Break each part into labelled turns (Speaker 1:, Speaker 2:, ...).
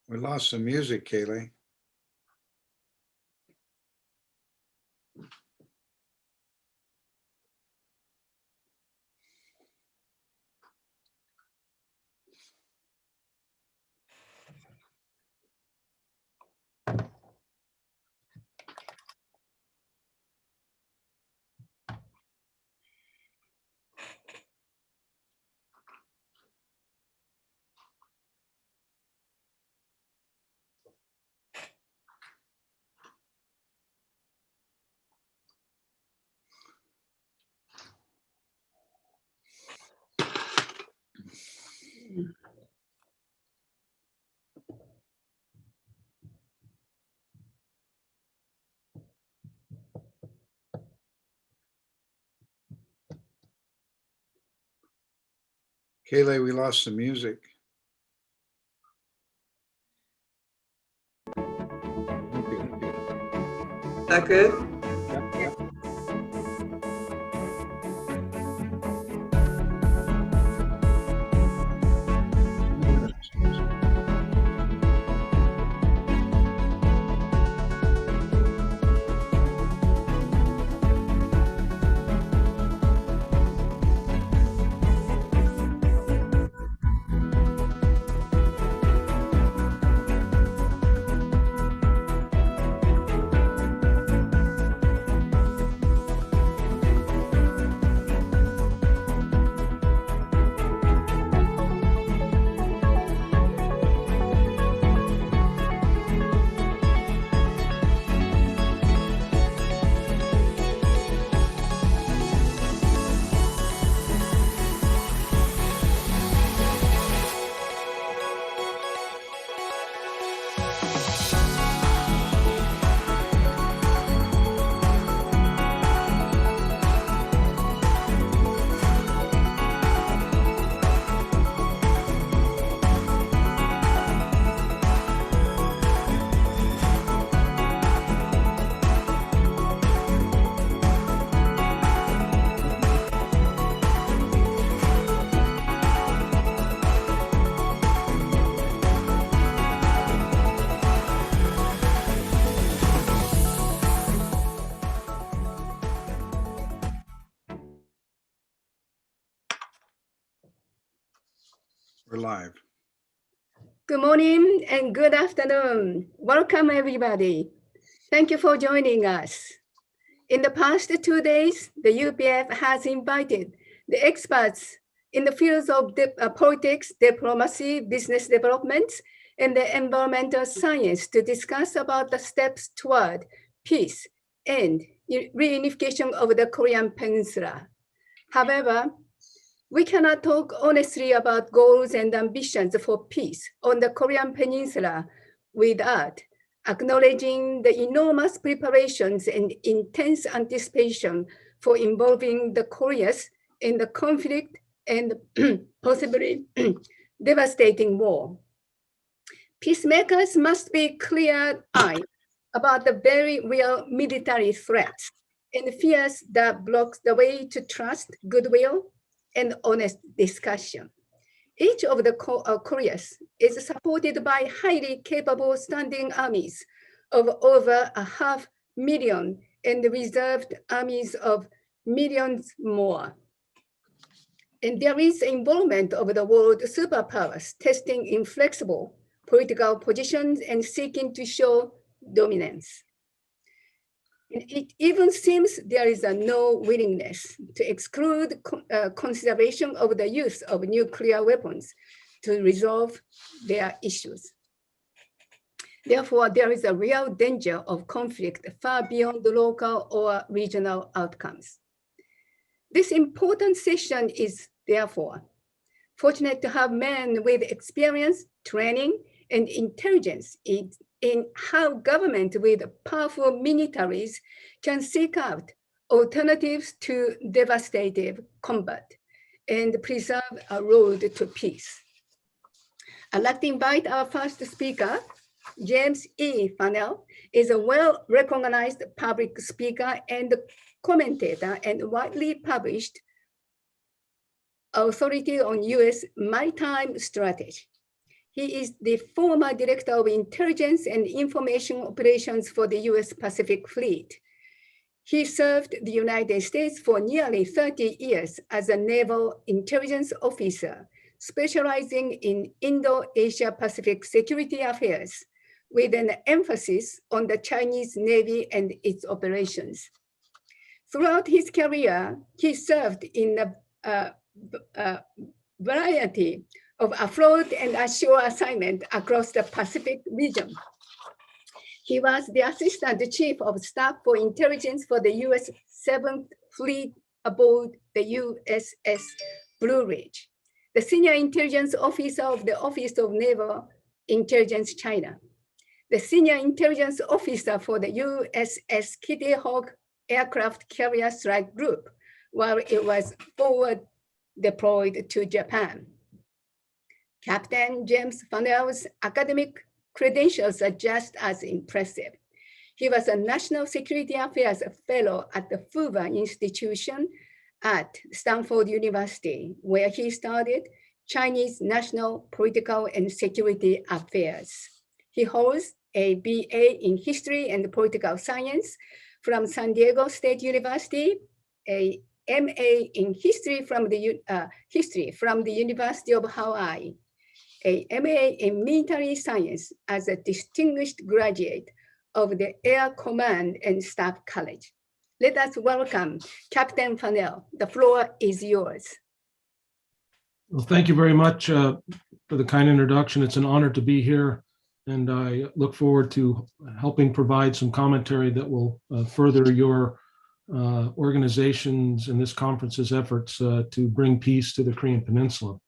Speaker 1: We lost some music, Kaylee. Kaylee, we lost the music.
Speaker 2: That good?
Speaker 1: Yep. We're live.
Speaker 3: Good morning and good afternoon. Welcome, everybody. Thank you for joining us. In the past 2 days, the UPF has invited the experts in the fields of politics, diplomacy, business development, and the environmental science to discuss about the steps toward peace and reunification of the Korean Peninsula. However, we cannot talk honestly about goals and ambitions for peace on the Korean Peninsula without acknowledging the enormous preparations and intense anticipation for involving the Koreas in the conflict and possibly devastating war. Peacemakers must be clear-eyed about the very real military threats and fears that block the way to trust, goodwill, and honest discussion. Each of the Koreas is supported by highly capable standing armies of over 500,000 and reserved armies of millions more. And there is involvement of the world superpowers testing inflexible political positions and seeking to show dominance. And it even seems there is no willingness to exclude consideration of the use of nuclear weapons to resolve their issues. Therefore, there is a real danger of conflict far beyond the local or regional outcomes. This important session is therefore fortunate to have men with experience, training, and intelligence in how government with powerful militaries can seek out alternatives to devastative combat and preserve a road to peace. I'd like to invite our first speaker, James E. Fennell, is a well-recognized public speaker and commentator and widely published authority on US maritime strategy. He is the former Director of Intelligence and Information Operations for the US Pacific Fleet. He served the United States for nearly 30 years as a naval intelligence officer, specializing in Indo-Asia Pacific security affairs, with an emphasis on the Chinese Navy and its operations. Throughout his career, he served in a variety of afloat and ashore assignments across the Pacific region. He was the Assistant Chief of Staff for Intelligence for the US 7th Fleet aboard the USS Blue Ridge, the Senior Intelligence Officer of the Office of Naval Intelligence China, the Senior Intelligence Officer for the USS Kitty Hawk Aircraft Carrier Strike Group, while it was forward deployed to Japan. Captain James Fennell's academic credentials are just as impressive. He was a National Security Affairs Fellow at the Hoover Institution at Stanford University, where he studied Chinese national political and security affairs. He holds a BA in History and Political Science from San Diego State University, a MA in History from the University of Hawaii, a MA in Military Science as a distinguished graduate of the Air Command and Staff College. Let us welcome Captain Fennell. The floor is yours.
Speaker 2: Well, thank you very much for the kind introduction. It's an honor to be here, and I look forward to helping provide some commentary that will further your organizations and this conference's efforts to bring peace to the Korean Peninsula.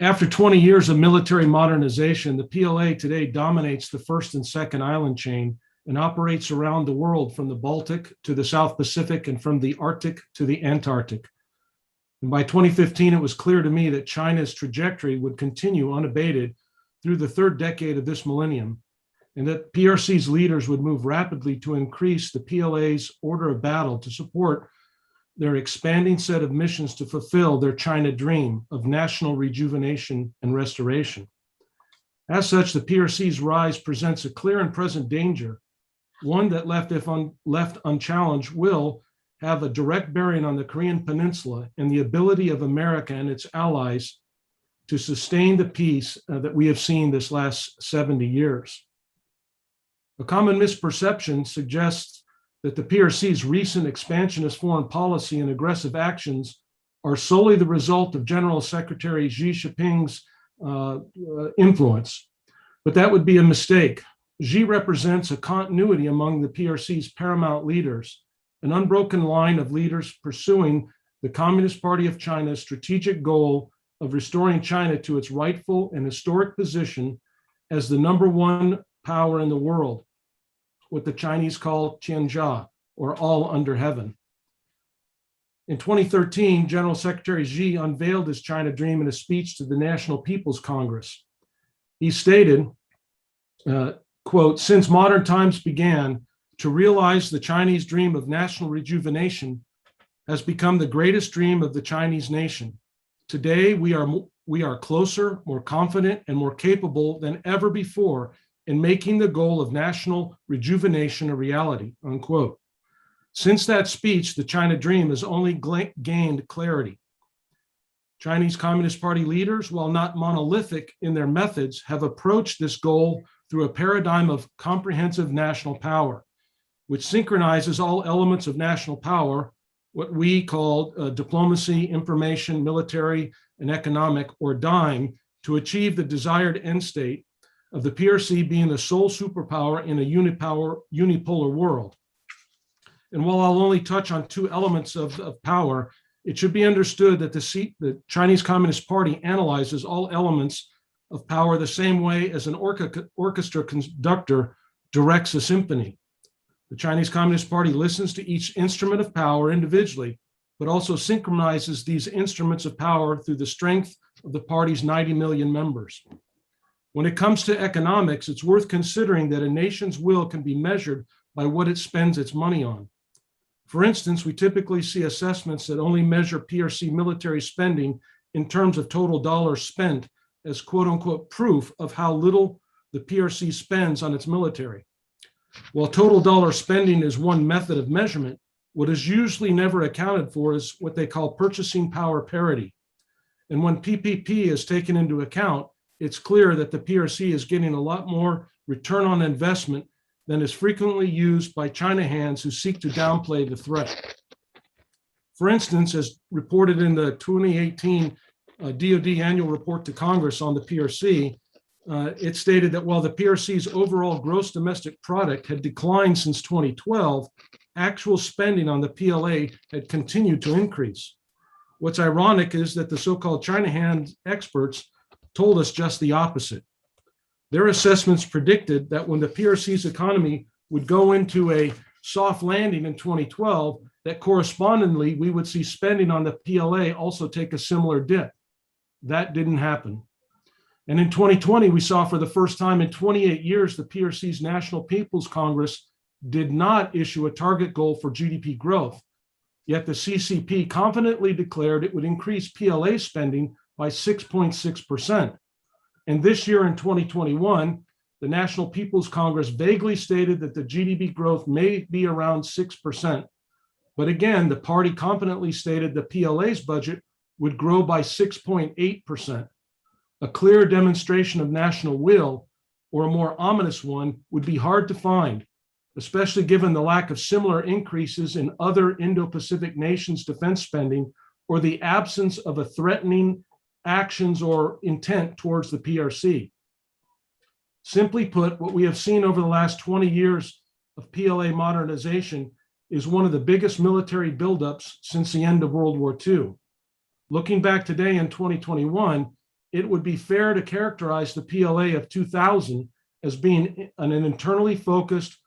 Speaker 2: After 20 years of military modernization, the PLA today dominates the first and second island chain and operates around the world from the Baltic to the South Pacific and from the Arctic to the Antarctic. And by 2015, it was clear to me that China's trajectory would continue unabated through the third decade of this millennium, and that PRC's leaders would move rapidly to increase the PLA's order of battle to support their expanding set of missions to fulfill their China dream of national rejuvenation and restoration. As such, the PRC's rise presents a clear and present danger, one that left unchallenged will have a direct bearing on the Korean Peninsula and the ability of America and its allies to sustain the peace that we have seen this last 70 years. A common misperception suggests that the PRC's recent expansionist foreign policy and aggressive actions are solely the result of General Secretary Xi Jinping's influence, but that would be a mistake. Xi represents a continuity among the PRC's paramount leaders, an unbroken line of leaders pursuing the Communist Party of China's strategic goal of restoring China to its rightful and historic position as the #1 power in the world, what the Chinese call Tianjia, or all under heaven. In 2013, General Secretary Xi unveiled his China dream in a speech to the National People's Congress. He stated, quote, "Since modern times began, to realize the Chinese dream of national rejuvenation has become the greatest dream of the Chinese nation. Today, we are closer, more confident, and more capable than ever before in making the goal of national rejuvenation a reality," unquote. Since that speech, the China dream has only gained clarity. Chinese Communist Party leaders, while not monolithic in their methods, have approached this goal through a paradigm of comprehensive national power. which synchronizes all elements of national power, what we call diplomacy, information, military, and economic, or DIME, to achieve the desired end state of the PRC being the sole superpower in a unipolar world. And while I'll only touch on two elements of power, it should be understood that the Chinese Communist Party analyzes all elements of power the same way as an orchestra conductor directs a symphony. The Chinese Communist Party listens to each instrument of power individually, but also synchronizes these instruments of power through the strength of the party's 90 million members. When it comes to economics, it's worth considering that a nation's will can be measured by what it spends its money on. For instance, we typically see assessments that only measure PRC military spending in terms of total dollars spent as quote unquote proof of how little the PRC spends on its military. While total dollar spending is one method of measurement, what is usually never accounted for is what they call purchasing power parity. And when PPP is taken into account, it's clear that the PRC is getting a lot more return on investment than is frequently used by China hands who seek to downplay the threat. For instance, as reported in the 2018 DoD annual report to Congress on the PRC, it stated that while the PRC's overall gross domestic product had declined since 2012, actual spending on the PLA had continued to increase. What's ironic is that the so-called China hand experts told us just the opposite. Their assessments predicted that when the PRC's economy would go into a soft landing in 2012, that correspondingly we would see spending on the PLA also take a similar dip. That didn't happen. And in 2020, we saw for the first time in 28 years, the PRC's National People's Congress did not issue a target goal for GDP growth. Yet the CCP confidently declared it would increase PLA spending by 6.6%. And this year in 2021, the National People's Congress vaguely stated that the GDP growth may be around 6%. But again, the party confidently stated the PLA's budget would grow by 6.8%. A clear demonstration of national will, or a more ominous one, would be hard to find, especially given the lack of similar increases in other Indo-Pacific nations' defense spending, or the absence of a threatening actions or intent towards the PRC. Simply put, what we have seen over the last 20 years of PLA modernization is one of the biggest military buildups since the end of World War II. Looking back today in 2021, it would be fair to characterize the PLA of 2000 as being an internally focused,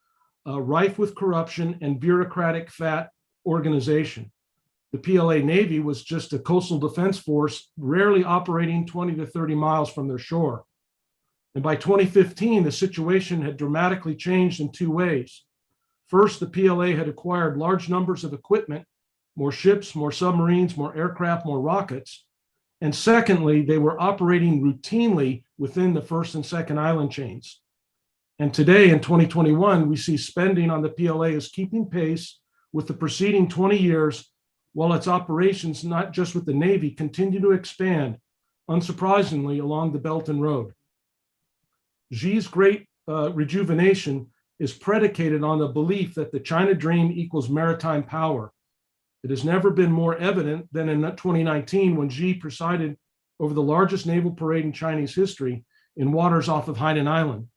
Speaker 2: rife with corruption and bureaucratic fat organization. The PLA Navy was just a coastal defense force, rarely operating 20 to 30 miles from their shore. And by 2015, the situation had dramatically changed in two ways. First, the PLA had acquired large numbers of equipment, more ships, more submarines, more aircraft, more rockets. And secondly, they were operating routinely within the first and second island chains. And today in 2021, we see spending on the PLA is keeping pace with the preceding 20 years, while its operations, not just with the Navy, continue to expand, unsurprisingly, along the Belt and Road. Xi's great rejuvenation is predicated on the belief that the China dream equals maritime power. It has never been more evident than in 2019 when Xi presided over the largest naval parade in Chinese history in waters off of Hainan Island.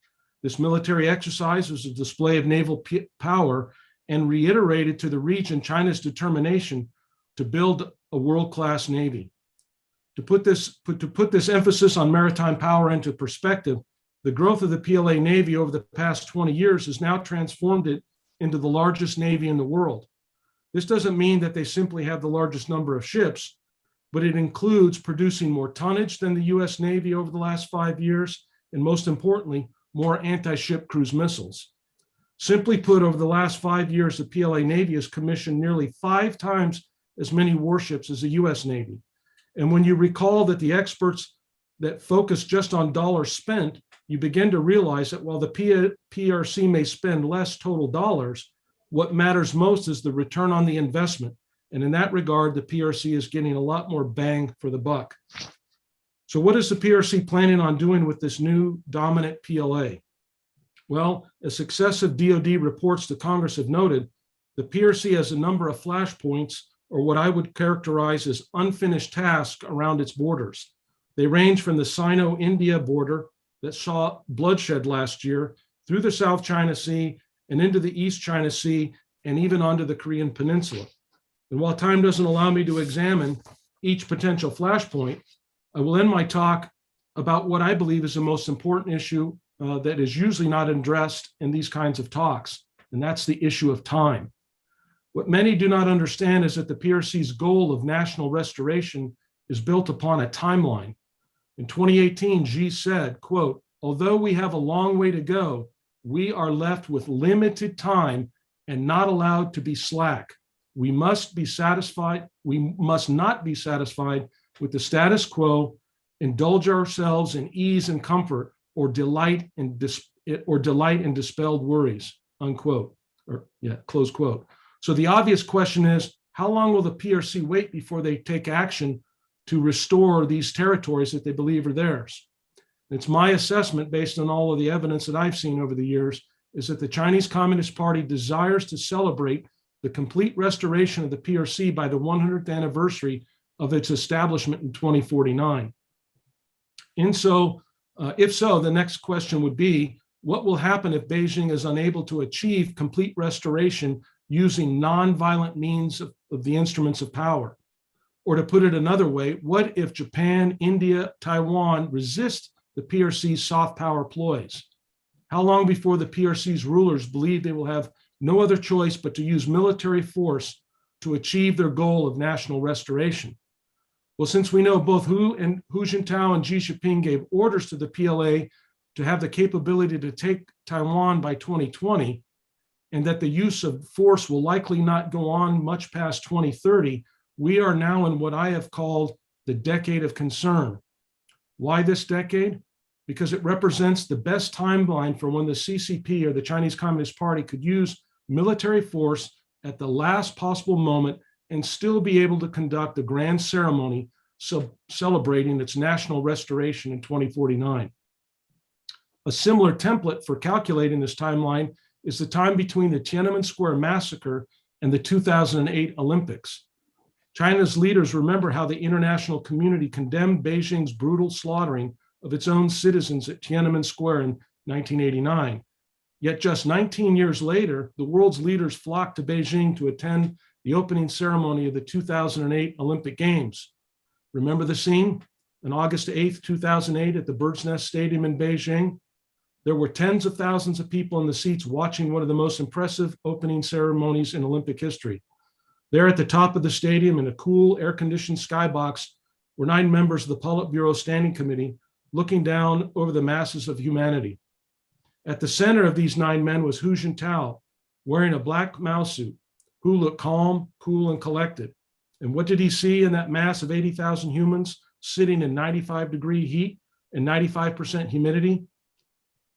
Speaker 2: This military exercise was a display of naval power and reiterated to the region China's determination to build a world-class Navy. To put this emphasis on maritime power into perspective, the growth of the PLA Navy over the past 20 years has now transformed it into the largest Navy in the world. This doesn't mean that they simply have the largest number of ships, but it includes producing more tonnage than the US Navy over the last 5 years, and most importantly, more anti-ship cruise missiles. Simply put, over the last 5 years, the PLA Navy has commissioned nearly 5 times as many warships as the US Navy. And when you recall that the experts that focus just on dollars spent, you begin to realize that while the PRC may spend less total dollars, what matters most is the return on the investment. And in that regard, the PRC is getting a lot more bang for the buck. So what is the PRC planning on doing with this new dominant PLA? Well, as successive DoD reports to Congress have noted, the PRC has a number of flashpoints, or what I would characterize as unfinished tasks around its borders. They range from the Sino-India border that saw bloodshed last year through the South China Sea and into the East China Sea and even onto the Korean Peninsula. And while time doesn't allow me to examine each potential flashpoint, I will end my talk about what I believe is the most important issue that is usually not addressed in these kinds of talks, and that's the issue of time. What many do not understand is that the PRC's goal of national restoration is built upon a timeline. In 2018, Xi said, quote, "Although we have a long way to go, we are left with limited time and not allowed to be slack. We must not be satisfied with the status quo, indulge ourselves in ease and comfort, or delight in dispelled worries," unquote, close quote. So the obvious question is, how long will the PRC wait before they take action to restore these territories that they believe are theirs? It's my assessment, based on all of the evidence that I've seen over the years, is that the Chinese Communist Party desires to celebrate the complete restoration of the PRC by the 100th anniversary of its establishment in 2049. If so, the next question would be, what will happen if Beijing is unable to achieve complete restoration using non-violent means of the instruments of power? Or to put it another way, what if Japan, India, Taiwan resist the PRC's soft power ploys? How long before the PRC's rulers believe they will have no other choice but to use military force to achieve their goal of national restoration? Well, since we know both Hu Jintao and Xi Jinping gave orders to the PLA to have the capability to take Taiwan by 2020, and that the use of force will likely not go on much past 2030, we are now in what I have called the decade of concern. Why this decade? Because it represents the best timeline for when the CCP, or the Chinese Communist Party, could use military force at the last possible moment and still be able to conduct a grand ceremony celebrating its national restoration in 2049. A similar template for calculating this timeline is the time between the Tiananmen Square massacre and the 2008 Olympics. China's leaders remember how the international community condemned Beijing's brutal slaughtering of its own citizens at Tiananmen Square in 1989. Yet just 19 years later, the world's leaders flocked to Beijing to attend the opening ceremony of the 2008 Olympic Games. Remember the scene? On August 8th, 2008, at the Bird's Nest Stadium in Beijing, there were tens of thousands of people in the seats watching one of the most impressive opening ceremonies in Olympic history. There at the top of the stadium, in a cool, air-conditioned skybox, were 9 members of the Politburo Standing Committee looking down over the masses of humanity. At the center of these 9 men was Hu Jintao, wearing a black Mao suit. Hu looked calm, cool, and collected. And what did he see in that mass of 80,000 humans sitting in 95-degree heat and 95% humidity?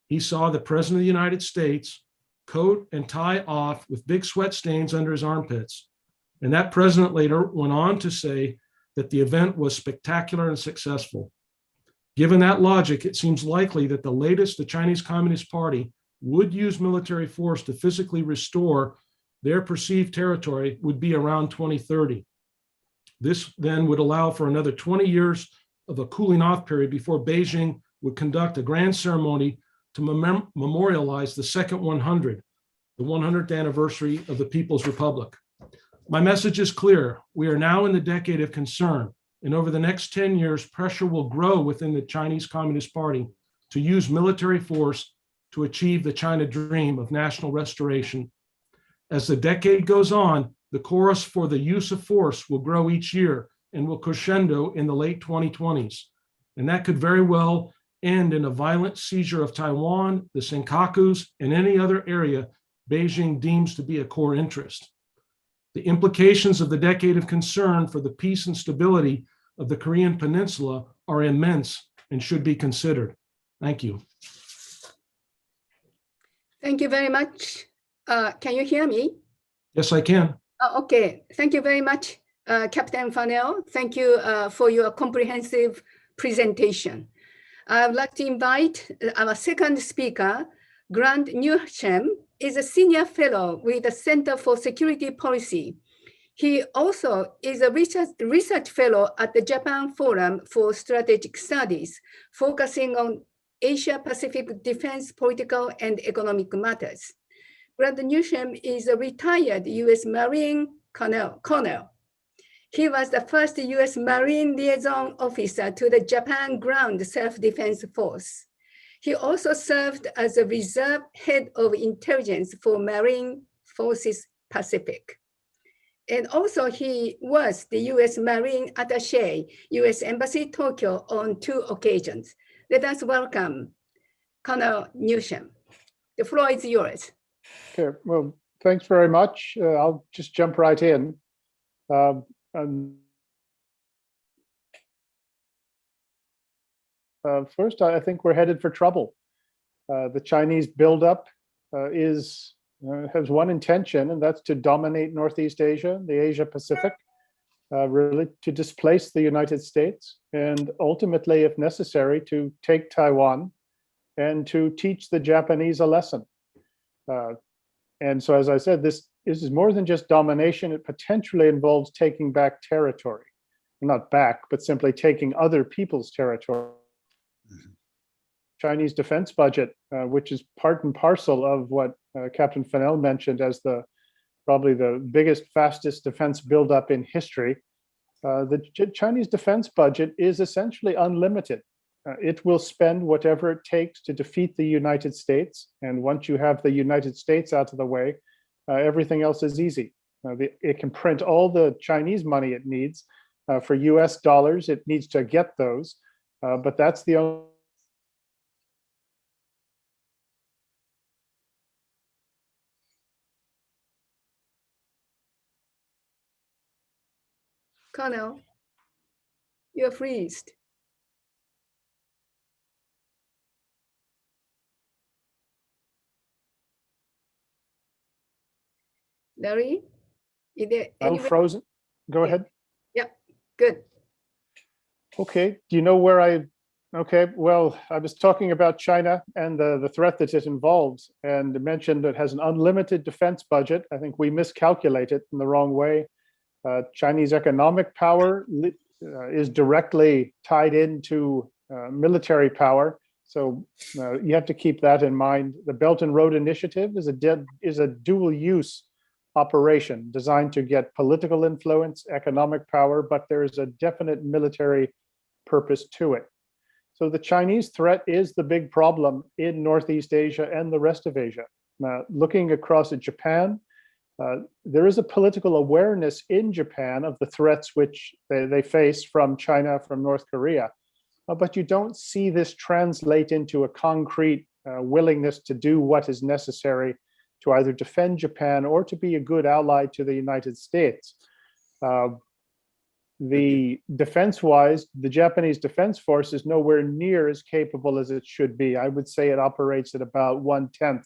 Speaker 2: He saw the President of the United States, coat and tie off, with big sweat stains under his armpits. And that president later went on to say that the event was spectacular and successful. Given that logic, it seems likely that the Chinese Communist Party would use military force to physically restore their perceived territory would be around 2030. This then would allow for another 20 years of a cooling off period before Beijing would conduct a grand ceremony to memorialize the second 100, the 100th anniversary of the People's Republic. My message is clear. We are now in the decade of concern, and over the next 10 years, pressure will grow within the Chinese Communist Party to use military force to achieve the China dream of national restoration. As the decade goes on, the chorus for the use of force will grow each year and will crescendo in the late 2020s. And that could very well end in a violent seizure of Taiwan, the Senkakus, and any other area Beijing deems to be a core interest. The implications of the decade of concern for the peace and stability of the Korean Peninsula are immense and should be considered. Thank you.
Speaker 3: Thank you very much. Can you hear me?
Speaker 2: Yes, I can.
Speaker 3: Okay, thank you very much, Captain Farnell. Thank you for your comprehensive presentation. I would like to invite our second speaker, Grant Newsham is a senior fellow with the Center for Security Policy. He also is a research fellow at the Japan Forum for Strategic Studies, focusing on Asia-Pacific defense, political, and economic matters. Grant Newsham is a retired U.S. Marine colonel. He was the first U.S. Marine liaison officer to the Japan Ground Self-Defense Force. He also served as a reserve head of intelligence for Marine Forces Pacific. And also he was the U.S. Marine Attaché, U.S. Embassy Tokyo on 2 occasions. Let us welcome Colonel Newsham. The floor is yours.
Speaker 4: Okay, well, thanks very much. I'll just jump right in. First, I think we're headed for trouble. The Chinese buildup has one intention, and that's to dominate Northeast Asia, the Asia Pacific, really to displace the United States, and ultimately, if necessary, to take Taiwan and to teach the Japanese a lesson. And so, as I said, this is more than just domination. It potentially involves taking back territory. Not back, but simply taking other people's territory. Chinese defense budget, which is part and parcel of what Captain Fennell mentioned as probably the biggest, fastest defense buildup in history. The Chinese defense budget is essentially unlimited. It will spend whatever it takes to defeat the United States. And once you have the United States out of the way, everything else is easy. It can print all the Chinese money it needs. For US dollars, it needs to get those. But that's the only
Speaker 3: Colonel, you're freezed. Larry, is there
Speaker 4: frozen. Go ahead.
Speaker 3: Yep, good.
Speaker 4: Okay, do you know where okay, well, I was talking about China and the threat that it involves, and mentioned it has an unlimited defense budget. I think we miscalculate it in the wrong way. Chinese economic power is directly tied into military power. So you have to keep that in mind. The Belt and Road Initiative is a dual use operation designed to get political influence, economic power, but there is a definite military purpose to it. So the Chinese threat is the big problem in Northeast Asia and the rest of Asia. Now, looking across at Japan, there is a political awareness in Japan of the threats which they face from China, from North Korea, but you don't see this translate into a concrete willingness to do what is necessary to either defend Japan or to be a good ally to the United States. The defense-wise, the Japanese Defense Force is nowhere near as capable as it should be. I would say it operates at about 1/10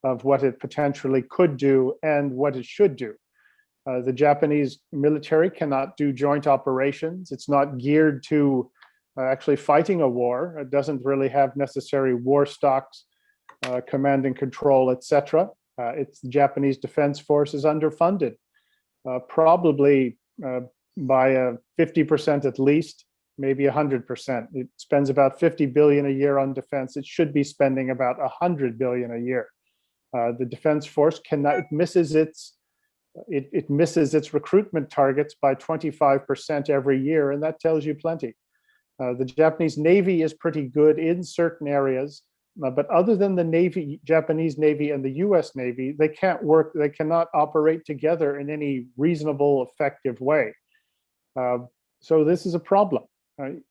Speaker 4: of what it potentially could do and what it should do. The Japanese military cannot do joint operations. It's not geared to actually fighting a war. It doesn't really have necessary war stocks, command and control, etc. The Japanese Defense Force is underfunded, probably by 50% at least, maybe 100%. It spends about 50 billion a year on defense. It should be spending about 100 billion a year. The Defense Force it misses its recruitment targets by 25% every year, and that tells you plenty. The Japanese Navy is pretty good in certain areas, but other than the Japanese Navy and the US Navy, they cannot operate together in any reasonable, effective way. So this is a problem.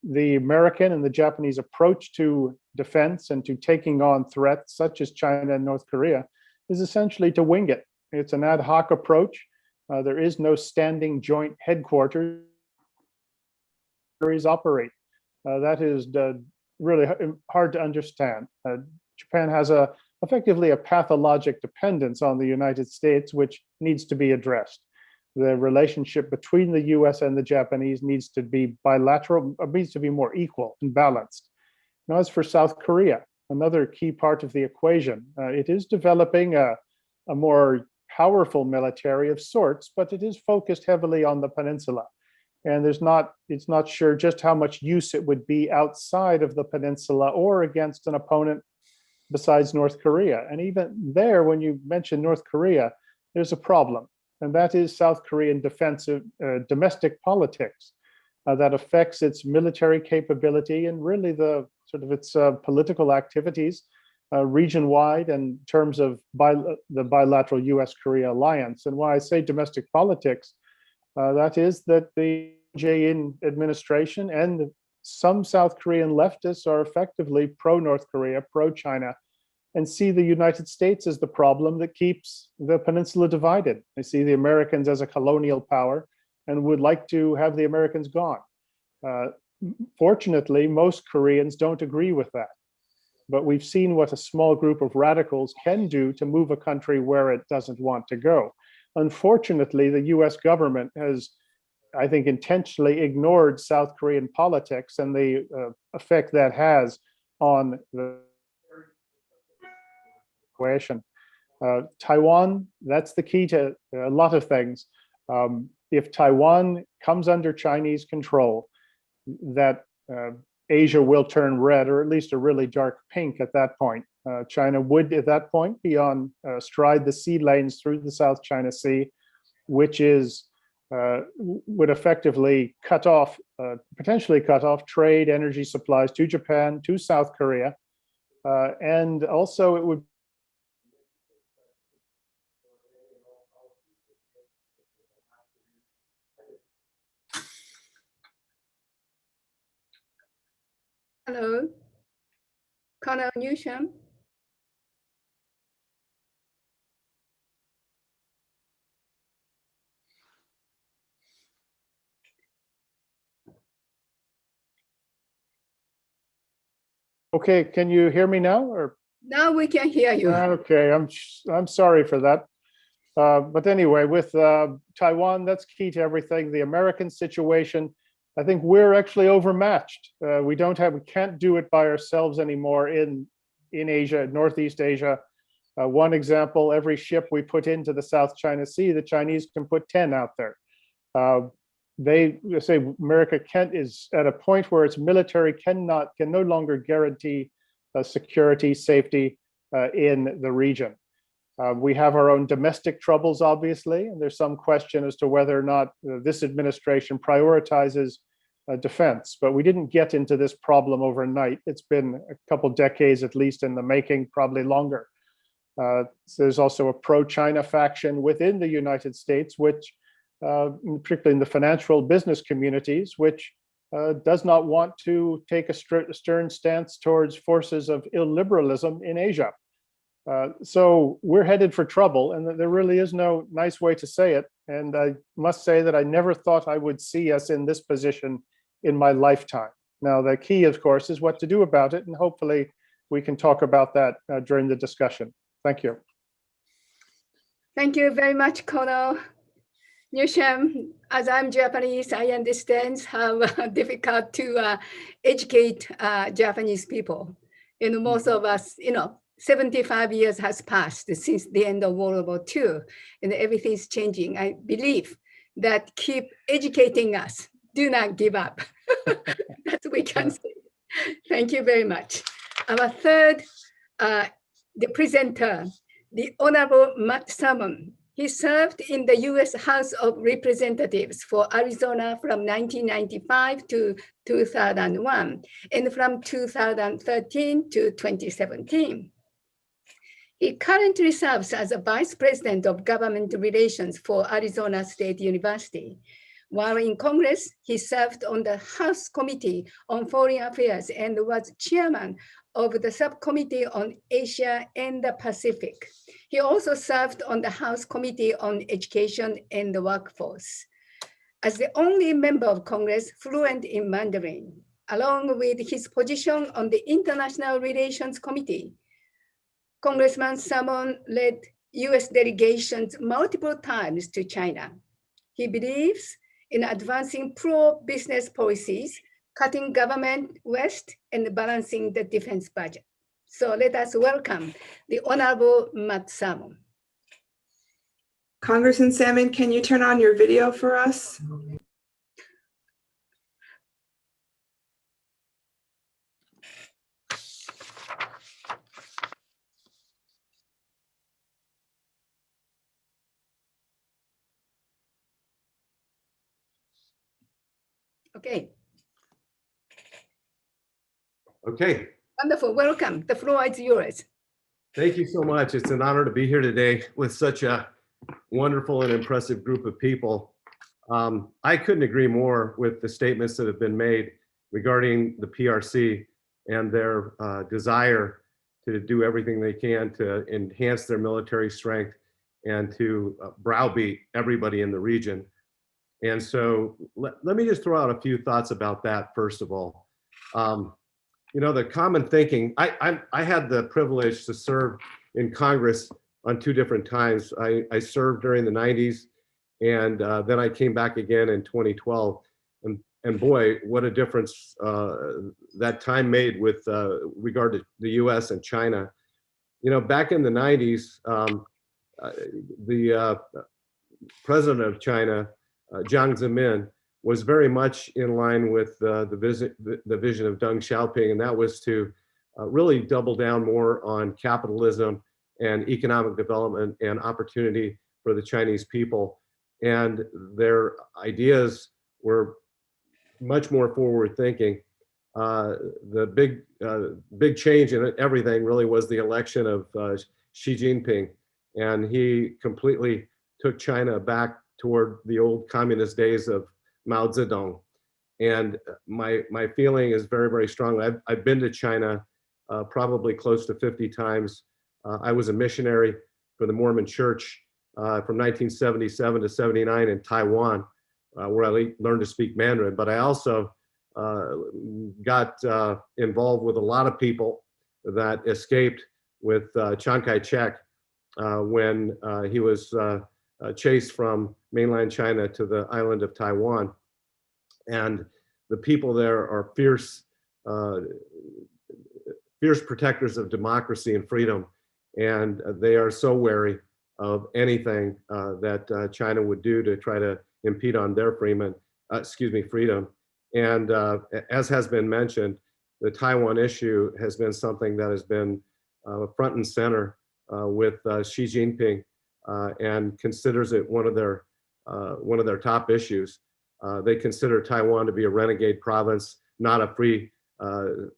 Speaker 4: The American and the Japanese approach to defense and to taking on threats such as China and North Korea is essentially to wing it. It's an ad hoc approach. There is no standing joint headquarters operate. That is really hard to understand. Japan has effectively a pathologic dependence on the United States, which needs to be addressed. The relationship between the US and the Japanese needs to be bilateral, needs to be more equal and balanced. Now, as for South Korea, another key part of the equation. It is developing a more powerful military of sorts, but it is focused heavily on the peninsula. And it's not sure just how much use it would be outside of the peninsula or against an opponent besides North Korea. And even there, when you mention North Korea, there's a problem, and that is South Korean defensive domestic politics that affects its military capability and really the sort of its political activities region-wide in terms of the bilateral US-Korea alliance. And why I say domestic politics, that is that the Jae-in administration and some South Korean leftists are effectively pro-North Korea, pro-China, and see the United States as the problem that keeps the peninsula divided. They see the Americans as a colonial power and would like to have the Americans gone. Fortunately, most Koreans don't agree with that. But we've seen what a small group of radicals can do to move a country where it doesn't want to go. Unfortunately, the US government has, I think, intentionally ignored South Korean politics and the effect that has on the situation. Taiwan, that's the key to a lot of things. If Taiwan comes under Chinese control, that Asia will turn red, or at least a really dark pink at that point. China would, at that point, be on stride the sea lanes through the South China Sea, which is would effectively cut off, potentially cut off trade, energy supplies to Japan, to South Korea, and also it would.
Speaker 3: Hello, Colonel Newsham.
Speaker 4: Okay, can you hear me now? Or
Speaker 3: Now we can hear you.
Speaker 4: okay, I'm sorry for that. But anyway, with Taiwan, that's key to everything. The American situation, I think we're actually overmatched. We can't do it by ourselves anymore in Asia, Northeast Asia. One example, every ship we put into the South China Sea, the Chinese can put 10 out there. They say America is at a point where its military can no longer guarantee security, safety in the region. We have our own domestic troubles, obviously, and there's some question as to whether or not this administration prioritizes defense. But we didn't get into this problem overnight. It's been a couple decades, at least in the making, probably longer. So there's also a pro-China faction within the United States, which, particularly in the financial business communities, which does not want to take a stern stance towards forces of illiberalism in Asia. So we're headed for trouble, and there really is no nice way to say it. And I must say that I never thought I would see us in this position in my lifetime. Now, the key, of course, is what to do about it, and hopefully we can talk about that during the discussion. Thank you.
Speaker 3: Thank you very much, Colonel Newsham. As I'm Japanese, I understand how difficult to educate Japanese people. Most of us, 75 years has passed since the end of World War II, and everything's changing. I believe that keep educating us. Do not give up. That's what we can say. Thank you very much. Our third, the presenter, the Honorable Matt Salmon. He served in the U.S. House of Representatives for Arizona from 1995 to 2001, and from 2013 to 2017. He currently serves as a Vice President of Government Relations for Arizona State University. While in Congress, he served on the House Committee on Foreign Affairs and was chairman of the Subcommittee on Asia and the Pacific. He also served on the House Committee on Education and the Workforce. As the only member of Congress fluent in Mandarin, along with his position on the International Relations Committee, Congressman Salmon led US delegations multiple times to China. He believes in advancing pro-business policies, cutting government waste, and balancing the defense budget. So let us welcome the Honorable Matt Salmon.
Speaker 5: Congressman Salmon, can you turn on your video for us?
Speaker 3: Okay,
Speaker 6: Okay,
Speaker 3: wonderful. Welcome. The floor is yours.
Speaker 6: thank you so much. It's an honor to be here today with such a wonderful and impressive group of people. I couldn't agree more with the statements that have been made regarding the PRC and their desire to do everything they can to enhance their military strength and to browbeat everybody in the region. And so let me just throw out a few thoughts about that, first of all. You know, the common thinking, I had the privilege to serve in Congress on 2 different times. I served during the 90s, and then I came back again in 2012. And boy, what a difference that time made with regard to the US and China. You know, back in the 90s, the president of China, Jiang Zemin, was very much in line with the vision of Deng Xiaoping, and that was to really double down more on capitalism and economic development and opportunity for the Chinese people. And their ideas were much more forward thinking. The big change in everything really was the election of Xi Jinping, and he completely took China back toward the old communist days of Mao Zedong. And my feeling is very, very strong. I've been to China probably close to 50 times. I was a missionary for the Mormon Church from 1977 to 79 in Taiwan, where I learned to speak Mandarin. But I also got involved with a lot of people that escaped with Chiang Kai-shek when he was chased from mainland China to the island of Taiwan. And the people there are fierce protectors of democracy and freedom. And they are so wary of anything that China would do to try to impede on their freedom. And as has been mentioned, the Taiwan issue has been something that has been front and center with Xi Jinping and considers it one of their top issues. They consider Taiwan to be a renegade province, not a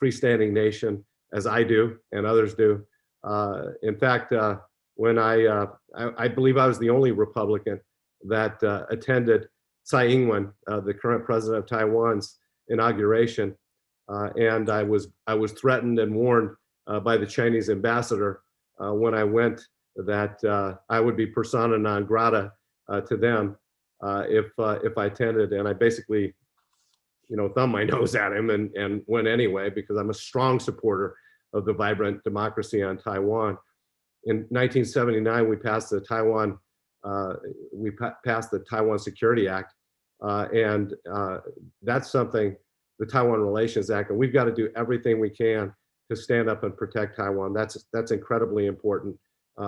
Speaker 6: freestanding nation, as I do and others do. In fact, when I believe I was the only Republican that attended Tsai Ing-wen, the current president of Taiwan's inauguration, and I was threatened and warned by the Chinese ambassador when I went that I would be persona non grata to them if I attended, and I basically, you know, thumbed my nose at him and went anyway because I'm a strong supporter of the vibrant democracy on Taiwan. In 1979, we passed the Taiwan Security Act, and that's something, the Taiwan Relations Act, and we've got to do everything we can to stand up and protect Taiwan. That's incredibly important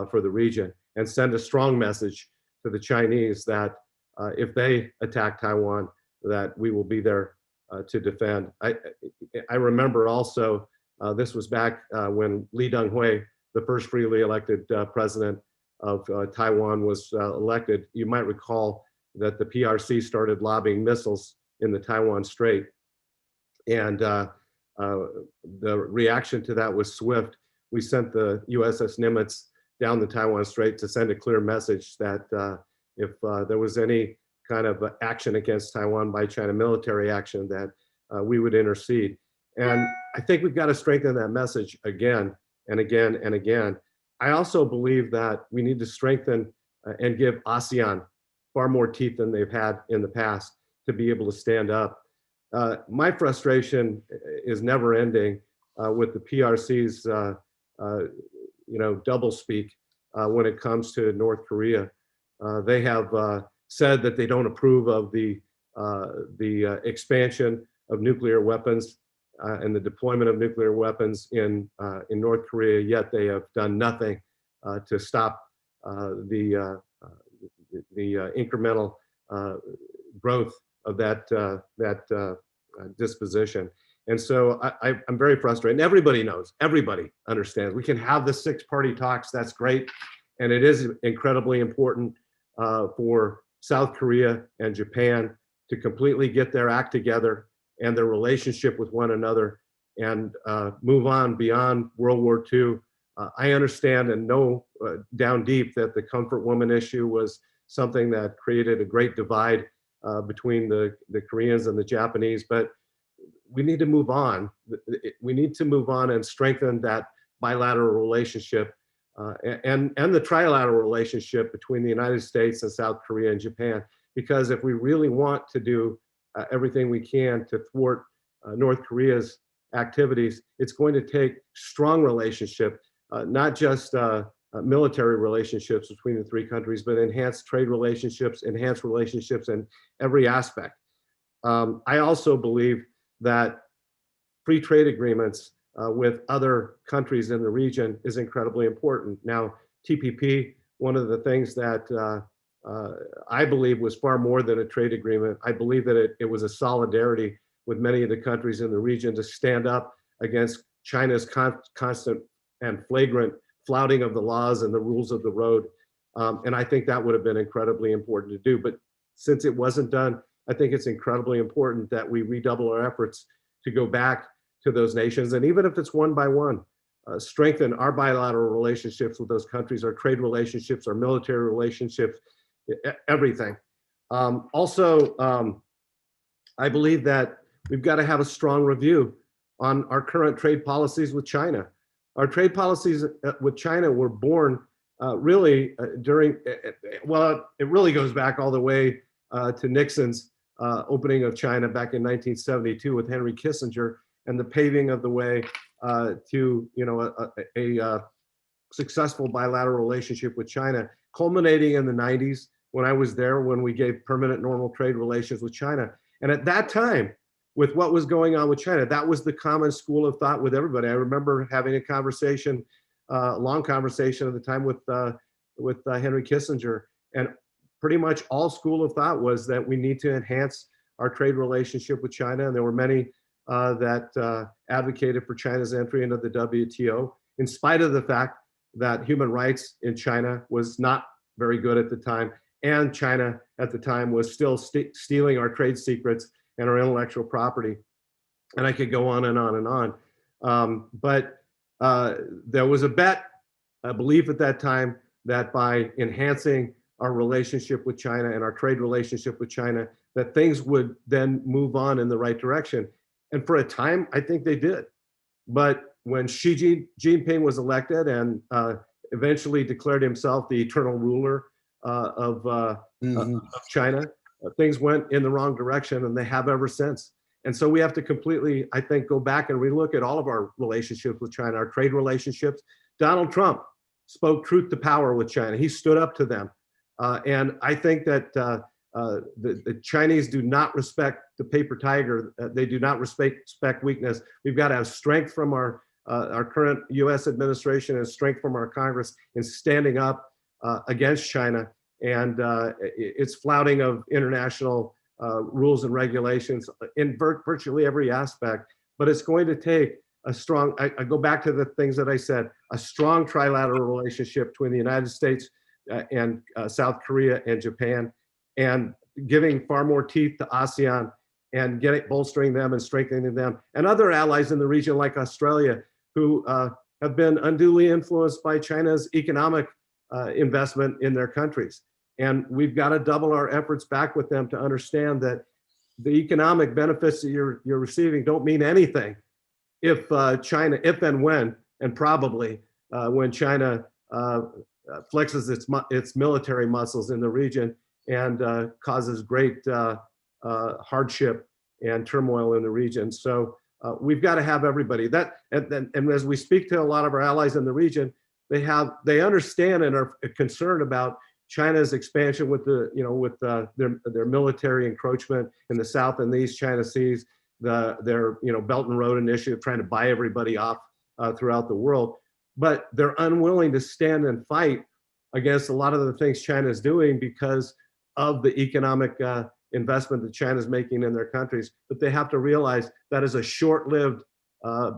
Speaker 6: for the region, and send a strong message to the Chinese that if they attack Taiwan, that we will be there to defend. I remember also, this was back when Lee Teng-hui, the first freely elected president of Taiwan, was elected. You might recall that the PRC started lobbing missiles in the Taiwan Strait. And the reaction to that was swift. We sent the USS Nimitz down the Taiwan Strait to send a clear message that if there was any kind of action against Taiwan by China, military action, that we would intercede. And I think we've got to strengthen that message again and again and again. I also believe that we need to strengthen and give ASEAN far more teeth than they've had in the past to be able to stand up. My frustration is never ending with the PRC's doublespeak when it comes to North Korea. They have said that they don't approve of the expansion of nuclear weapons and the deployment of nuclear weapons in North Korea, yet they have done nothing to stop the incremental growth of that disposition. And so I'm very frustrated. And everybody knows, everybody understands. We can have the 6-party talks, that's great. And it is incredibly important for South Korea and Japan to completely get their act together and their relationship with one another and move on beyond World War II. I understand and know down deep that the comfort woman issue was something that created a great divide between the Koreans and the Japanese, but we need to move on. We need to move on and strengthen that bilateral relationship and the trilateral relationship between the United States and South Korea and Japan. Because if we really want to do everything we can to thwart North Korea's activities, it's going to take strong relationship, not just military relationships between the 3 countries, but enhanced trade relationships, enhanced relationships in every aspect. I also believe that free trade agreements with other countries in the region is incredibly important. Now, TPP, one of the things that I believe was far more than a trade agreement. I believe that it was a solidarity with many of the countries in the region to stand up against China's constant and flagrant flouting of the laws and the rules of the road. And I think that would have been incredibly important to do. But since it wasn't done, I think it's incredibly important that we redouble our efforts to go back to those nations. And even if it's one by one, strengthen our bilateral relationships with those countries, our trade relationships, our military relationships, everything. Also, I believe that we've got to have a strong review on our current trade policies with China. Our trade policies with China were born really during, well, it really goes back all the way to Nixon's opening of China back in 1972 with Henry Kissinger and the paving of the way to a successful bilateral relationship with China, culminating in the 90s when I was there, when we gave permanent normal trade relations with China. And at that time, with what was going on with China, that was the common school of thought with everybody. I remember having a conversation, a long conversation at the time with Henry Kissinger, and pretty much all school of thought was that we need to enhance our trade relationship with China. And there were many that advocated for China's entry into the WTO, in spite of the fact that human rights in China was not very good at the time. And China at the time was still stealing our trade secrets and our intellectual property. And I could go on and on and on. But there was a belief at that time that by enhancing our relationship with China and our trade relationship with China, that things would then move on in the right direction. And for a time, I think they did. But when Xi Jinping was elected and eventually declared himself the eternal ruler of China, things went in the wrong direction, and they have ever since. And so we have to completely, I think, go back and relook at all of our relationships with China, our trade relationships. Donald Trump spoke truth to power with China. He stood up to them. And I think that the Chinese do not respect the paper tiger. They do not respect weakness. We've got to have strength from our current US administration and strength from our Congress in standing up against China and its flouting of international rules and regulations in virtually every aspect. But it's going to take a strong, I go back to the things that I said, a strong trilateral relationship between the United States and South Korea and Japan, and giving far more teeth to ASEAN and bolstering them and strengthening them, and other allies in the region like Australia, who have been unduly influenced by China's economic investment in their countries. And we've got to double our efforts back with them to understand that the economic benefits that you're receiving don't mean anything if China, if and when, and probably when China flexes its military muscles in the region and causes great hardship and turmoil in the region. So we've got to have everybody that, and as we speak to a lot of our allies in the region, they understand and are concerned about China's expansion with their military encroachment in the South and the East China Seas, their Belt and Road Initiative, trying to buy everybody off throughout the world. But they're unwilling to stand and fight against a lot of the things China is doing because of the economic investment that China is making in their countries. But they have to realize that is a short-lived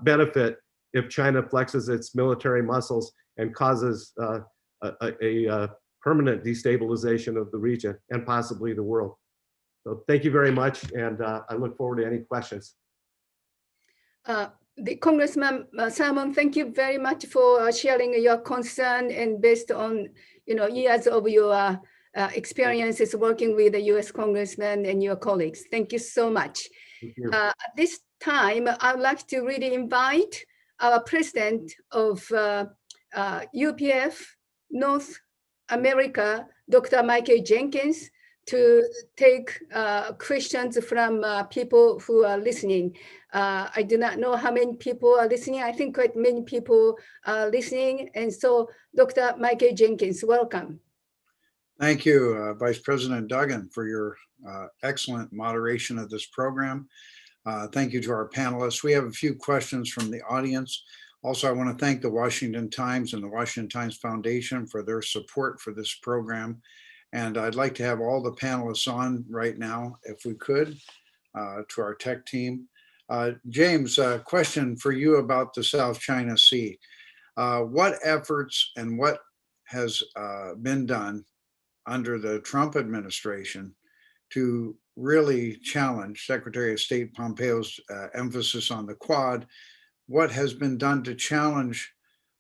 Speaker 6: benefit if China flexes its military muscles and causes a permanent destabilization of the region and possibly the world. So thank you very much, and I look forward to any questions.
Speaker 3: The Congressman Salmon, thank you very much for sharing your concern, and based on years of your experiences working with the U.S. congressmen and your colleagues. Thank you so much.
Speaker 6: Thank you.
Speaker 3: At this time, I would like to really invite our president of UPF North America, Dr. Michael Jenkins, to take questions from people who are listening. I do not know how many people are listening. I think quite many people are listening. And so, Dr. Michael Jenkins, welcome.
Speaker 1: Thank you, Vice President Duggan, for your excellent moderation of this program. Thank you to our panelists. We have a few questions from the audience. Also, I want to thank the Washington Times and the Washington Times Foundation for their support for this program. And I'd like to have all the panelists on right now, if we could, to our tech team. James, a question for you about the South China Sea. What efforts and what has been done under the Trump administration to really challenge Secretary of State Pompeo's emphasis on the Quad? What has been done to challenge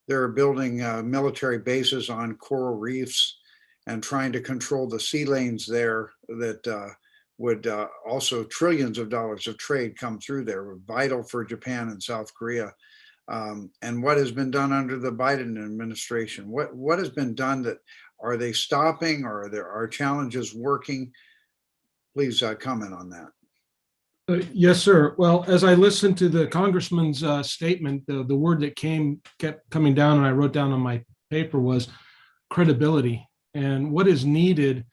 Speaker 1: their building military bases on coral reefs and trying to control the sea lanes there that would also trillions of dollars of trade come through there, vital for Japan and South Korea. And what has been done under the Biden administration? What has been done? That are they stopping, or are challenges working? Please comment on that.
Speaker 2: Yes, sir. Well, as I listened to the congressman's statement, the word that kept coming down, and I wrote down on my paper, was credibility. And what is needed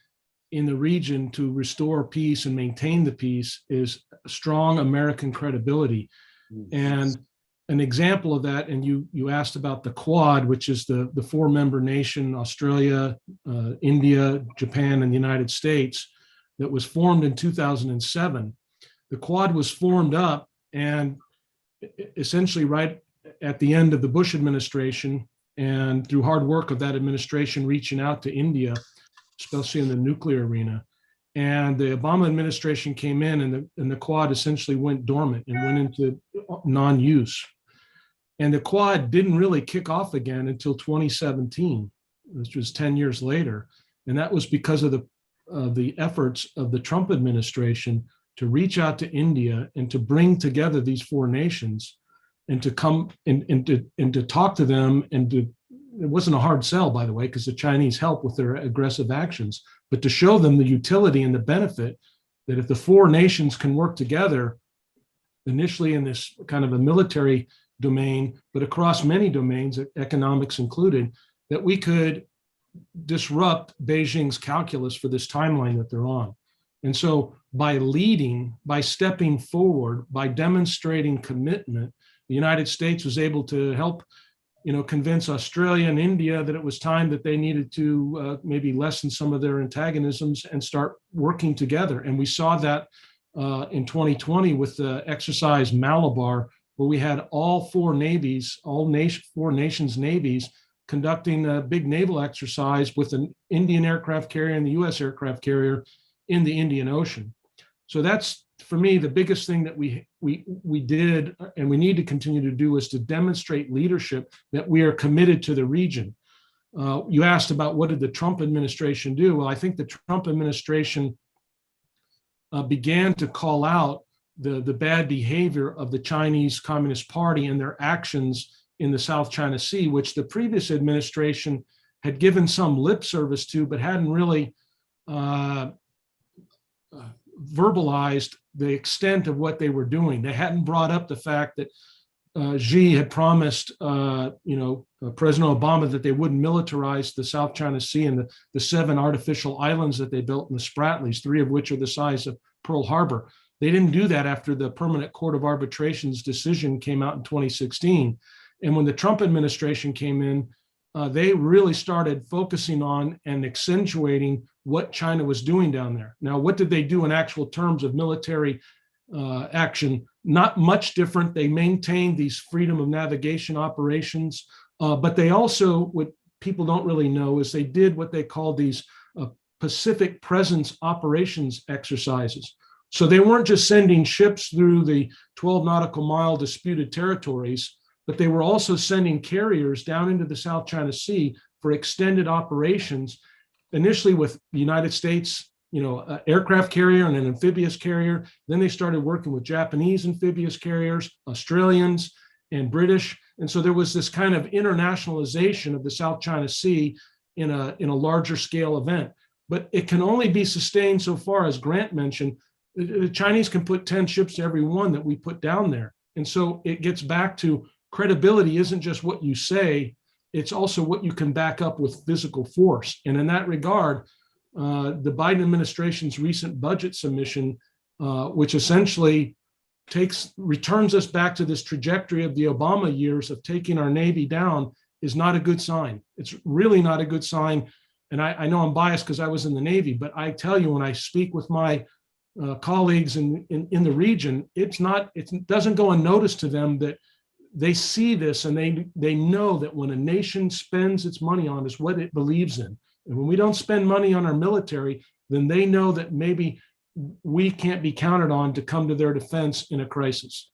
Speaker 2: in the region to restore peace and maintain the peace is strong American credibility. And an example of that, and you asked about the Quad, which is the four-member nation, Australia, India, Japan, and the United States, that was formed in 2007. The Quad was formed up, and essentially right at the end of the Bush administration, and through hard work of that administration reaching out to India, especially in the nuclear arena. And the Obama administration came in, and the Quad essentially went dormant and went into non-use. And the Quad didn't really kick off again until 2017, which was 10 years later. And that was because of the efforts of the Trump administration to reach out to India and to bring together these four nations and to come and to talk to them, and it wasn't a hard sell, by the way, because the Chinese helped with their aggressive actions, but to show them the utility and the benefit that if the four nations can work together, initially in this kind of a military domain, but across many domains, economics included, that we could disrupt Beijing's calculus for this timeline that they're on. And so by leading, by stepping forward, by demonstrating commitment, the United States was able to help, convince Australia and India that it was time that they needed to maybe lessen some of their antagonisms and start working together. And we saw that in 2020 with the exercise Malabar, where we had all four navies, four nations' navies conducting a big naval exercise with an Indian aircraft carrier and the U.S. aircraft carrier in the Indian Ocean. So that's, for me, the biggest thing that we did, and we need to continue to do, is to demonstrate leadership that we are committed to the region. You asked about what did the Trump administration do? Well, I think the Trump administration began to call out the bad behavior of the Chinese Communist Party and their actions in the South China Sea, which the previous administration had given some lip service to, but hadn't really verbalized the extent of what they were doing. They hadn't brought up the fact that Xi had promised, President Obama, that they wouldn't militarize the South China Sea and the 7 artificial islands that they built in the Spratlys, 3 of which are the size of Pearl Harbor. They didn't do that after the Permanent Court of Arbitration's decision came out in 2016. And when the Trump administration came in, they really started focusing on and accentuating what China was doing down there. Now, what did they do in actual terms of military action? Not much different. They maintained these freedom of navigation operations, but they also, what people don't really know is they did what they called these Pacific Presence Operations exercises. So they weren't just sending ships through the 12 nautical mile disputed territories, but they were also sending carriers down into the South China Sea for extended operations, initially with the United States, aircraft carrier and an amphibious carrier. Then they started working with Japanese amphibious carriers, Australians, and British. And so there was this kind of internationalization of the South China Sea in a larger scale event. But it can only be sustained so far, as Grant mentioned. The Chinese can put 10 ships to every one that we put down there. And so it gets back to credibility isn't just what you say, it's also what you can back up with physical force. And in that regard, the Biden administration's recent budget submission, which essentially returns us back to this trajectory of the Obama years of taking our Navy down, is not a good sign. It's really not a good sign. And I know I'm biased because I was in the Navy, but I tell you, when I speak with my colleagues in the region, it doesn't go unnoticed to them that they see this and they know that when a nation spends its money on is what it believes in. And when we don't spend money on our military, then they know that maybe we can't be counted on to come to their defense in a crisis.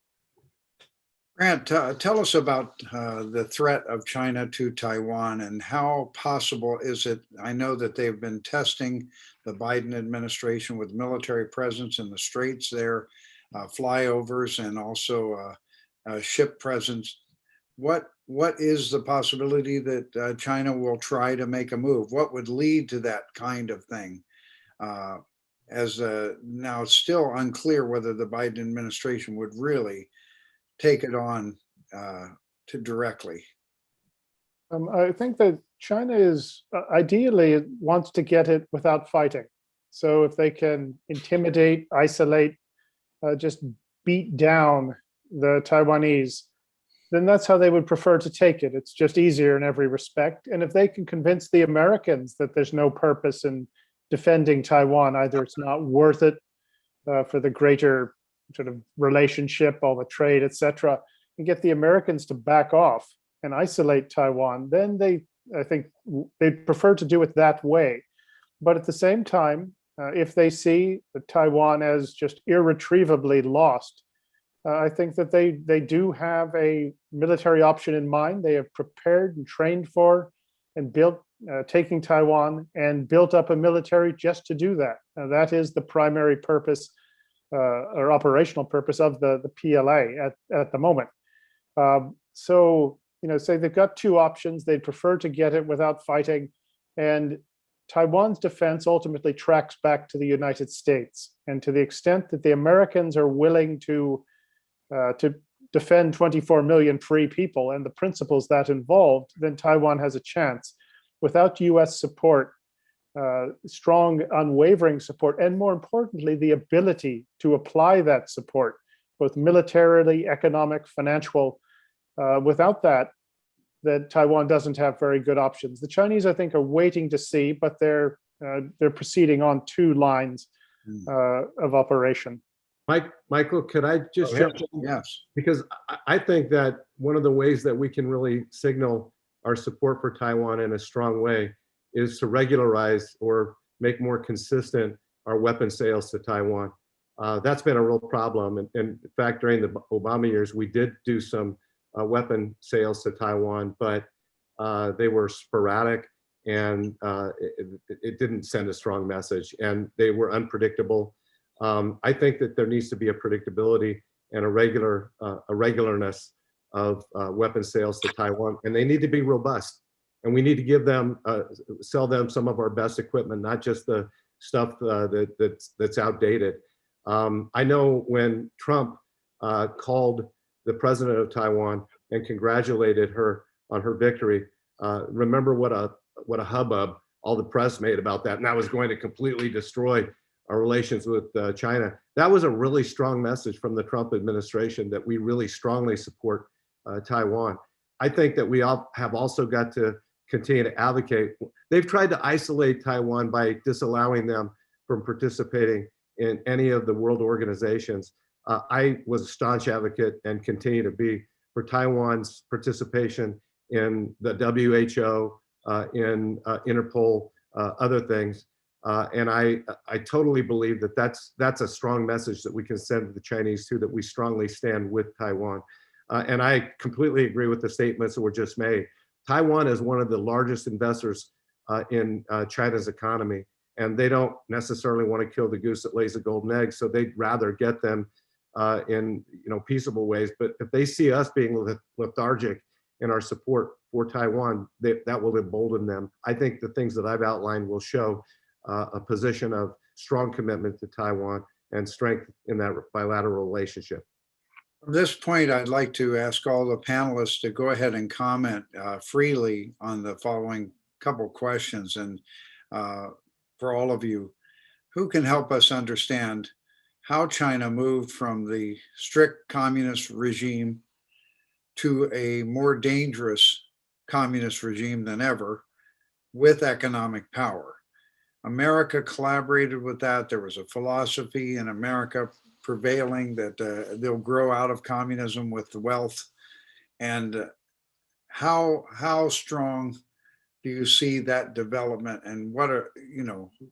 Speaker 1: Grant, tell us about the threat of China to Taiwan and how possible is it? I know that they've been testing the Biden administration with military presence in the Straits there, flyovers, and also ship presence. What is the possibility that China will try to make a move? What would lead to that kind of thing? Now it's still unclear whether the Biden administration would really take it on to directly.
Speaker 4: I think that China is ideally wants to get it without fighting. So if they can intimidate, isolate, just beat down the Taiwanese, then that's how they would prefer to take it. It's just easier in every respect. And if they can convince the Americans that there's no purpose in defending Taiwan, either it's not worth it for the greater sort of relationship, all the trade, etc., and get the Americans to back off and isolate Taiwan, then I think they'd prefer to do it that way. But at the same time, if they see Taiwan as just irretrievably lost, I think that they do have a military option in mind. They have prepared and trained for and built taking Taiwan and built up a military just to do that. That is the primary purpose or operational purpose of the PLA at the moment. So, say they've got two options. They'd prefer to get it without fighting. And Taiwan's defense ultimately tracks back to the United States. And to the extent that the Americans are willing to defend 24 million free people and the principles that involved, then Taiwan has a chance. Without US support, strong, unwavering support, and more importantly, the ability to apply that support, both militarily, economic, financial, without that Taiwan doesn't have very good options. The Chinese, I think, are waiting to see, but they're proceeding on two lines of operation.
Speaker 6: Michael, could I just jump in?
Speaker 1: Yes.
Speaker 6: Because I think that one of the ways that we can really signal our support for Taiwan in a strong way is to regularize or make more consistent our weapon sales to Taiwan. That's been a real problem. And in fact, during the Obama years, we did do some weapon sales to Taiwan, but they were sporadic and it didn't send a strong message and they were unpredictable. I think that there needs to be a predictability and a regularness of weapon sales to Taiwan, and they need to be robust. And we need to give them, sell them some of our best equipment, not just the stuff that's outdated. I know when Trump called the president of Taiwan and congratulated her on her victory, remember what a hubbub all the press made about that, and that was going to completely destroy our relations with China. That was a really strong message from the Trump administration that we really strongly support Taiwan. I think that we all have also got to continue to advocate. They've tried to isolate Taiwan by disallowing them from participating in any of the world organizations. I was a staunch advocate and continue to be for Taiwan's participation in the WHO, in Interpol, other things. And I totally believe that that's a strong message that we can send to the Chinese too, that we strongly stand with Taiwan. And I completely agree with the statements that were just made. Taiwan is one of the largest investors in China's economy, and they don't necessarily want to kill the goose that lays the golden egg. So they'd rather get them in peaceable ways. But if they see us being lethargic in our support for Taiwan, that will embolden them. I think the things that I've outlined will show a position of strong commitment to Taiwan and strength in that bilateral relationship.
Speaker 1: From this point, I'd like to ask all the panelists to go ahead and comment freely on the following couple questions. And for all of you, who can help us understand how China moved from the strict communist regime to a more dangerous communist regime than ever with economic power? America collaborated with that. There was a philosophy in America prevailing that they'll grow out of communism with the wealth. And how strong do you see that development, and what are,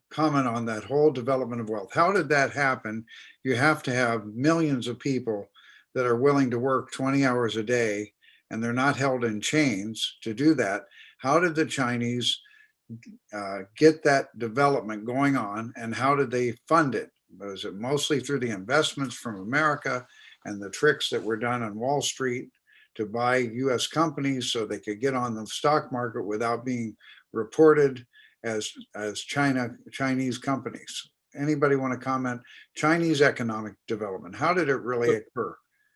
Speaker 1: comment on that whole development of wealth? How did that happen? You have to have millions of people that are willing to work 20 hours a day, and they're not held in chains to do that. How did the Chinese get that development going on, and how did they fund it? Was it mostly through the investments from America and the tricks that were done on Wall Street to buy US companies so they could get on the stock market without being reported as Chinese companies? Anybody want to comment? Chinese economic development, how did it really occur?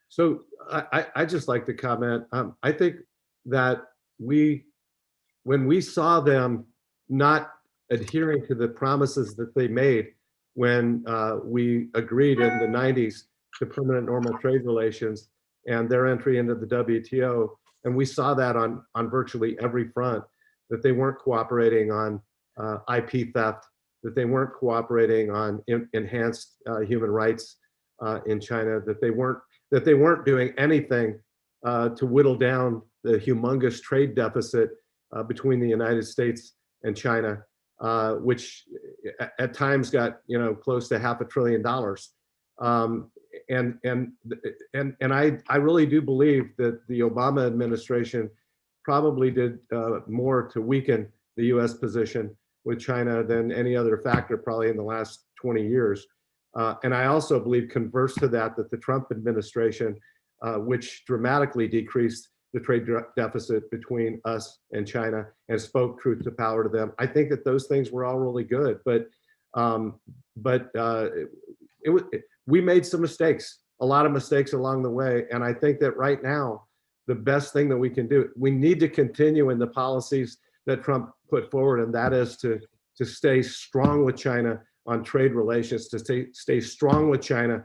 Speaker 6: So I just like to comment. I think that when we saw them not adhering to the promises that they made when we agreed in the 90s to permanent normal trade relations and their entry into the WTO, and we saw that on virtually every front, that they weren't cooperating on IP theft, that they weren't cooperating on enhanced human rights in China, that they weren't doing anything to whittle down the humongous trade deficit between the United States and China, which at times got close to $500 billion. And I really do believe that the Obama administration probably did more to weaken the U.S. position with China than any other factor probably in the last 20 years. And I also believe, converse to that the Trump administration, which dramatically decreased the trade deficit between us and China and spoke truth to power to them. I think that those things were all really good, but we made some mistakes, a lot of mistakes along the way. And I think that right now, the best thing that we can do, we need to continue in the policies that Trump put forward, and that is to stay strong with China on trade relations, to stay strong with China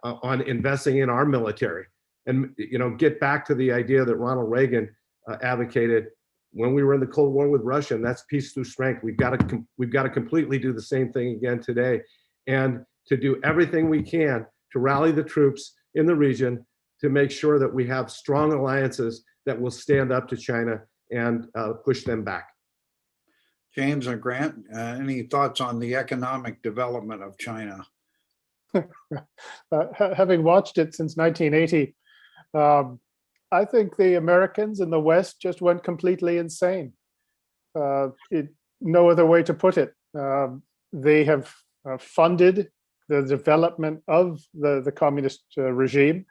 Speaker 6: on investing in our military. And get back to the idea that Ronald Reagan advocated when we were in the Cold War with Russia, and that's peace through strength. We've got to completely do the same thing again today, and to do everything we can to rally the troops in the region to make sure that we have strong alliances that will stand up to China and push them back.
Speaker 1: James and Grant, any thoughts on the economic development of China?
Speaker 4: Having watched it since 1980, I think the Americans in the West just went completely insane. No other way to put it. They have funded the development of the communist regime.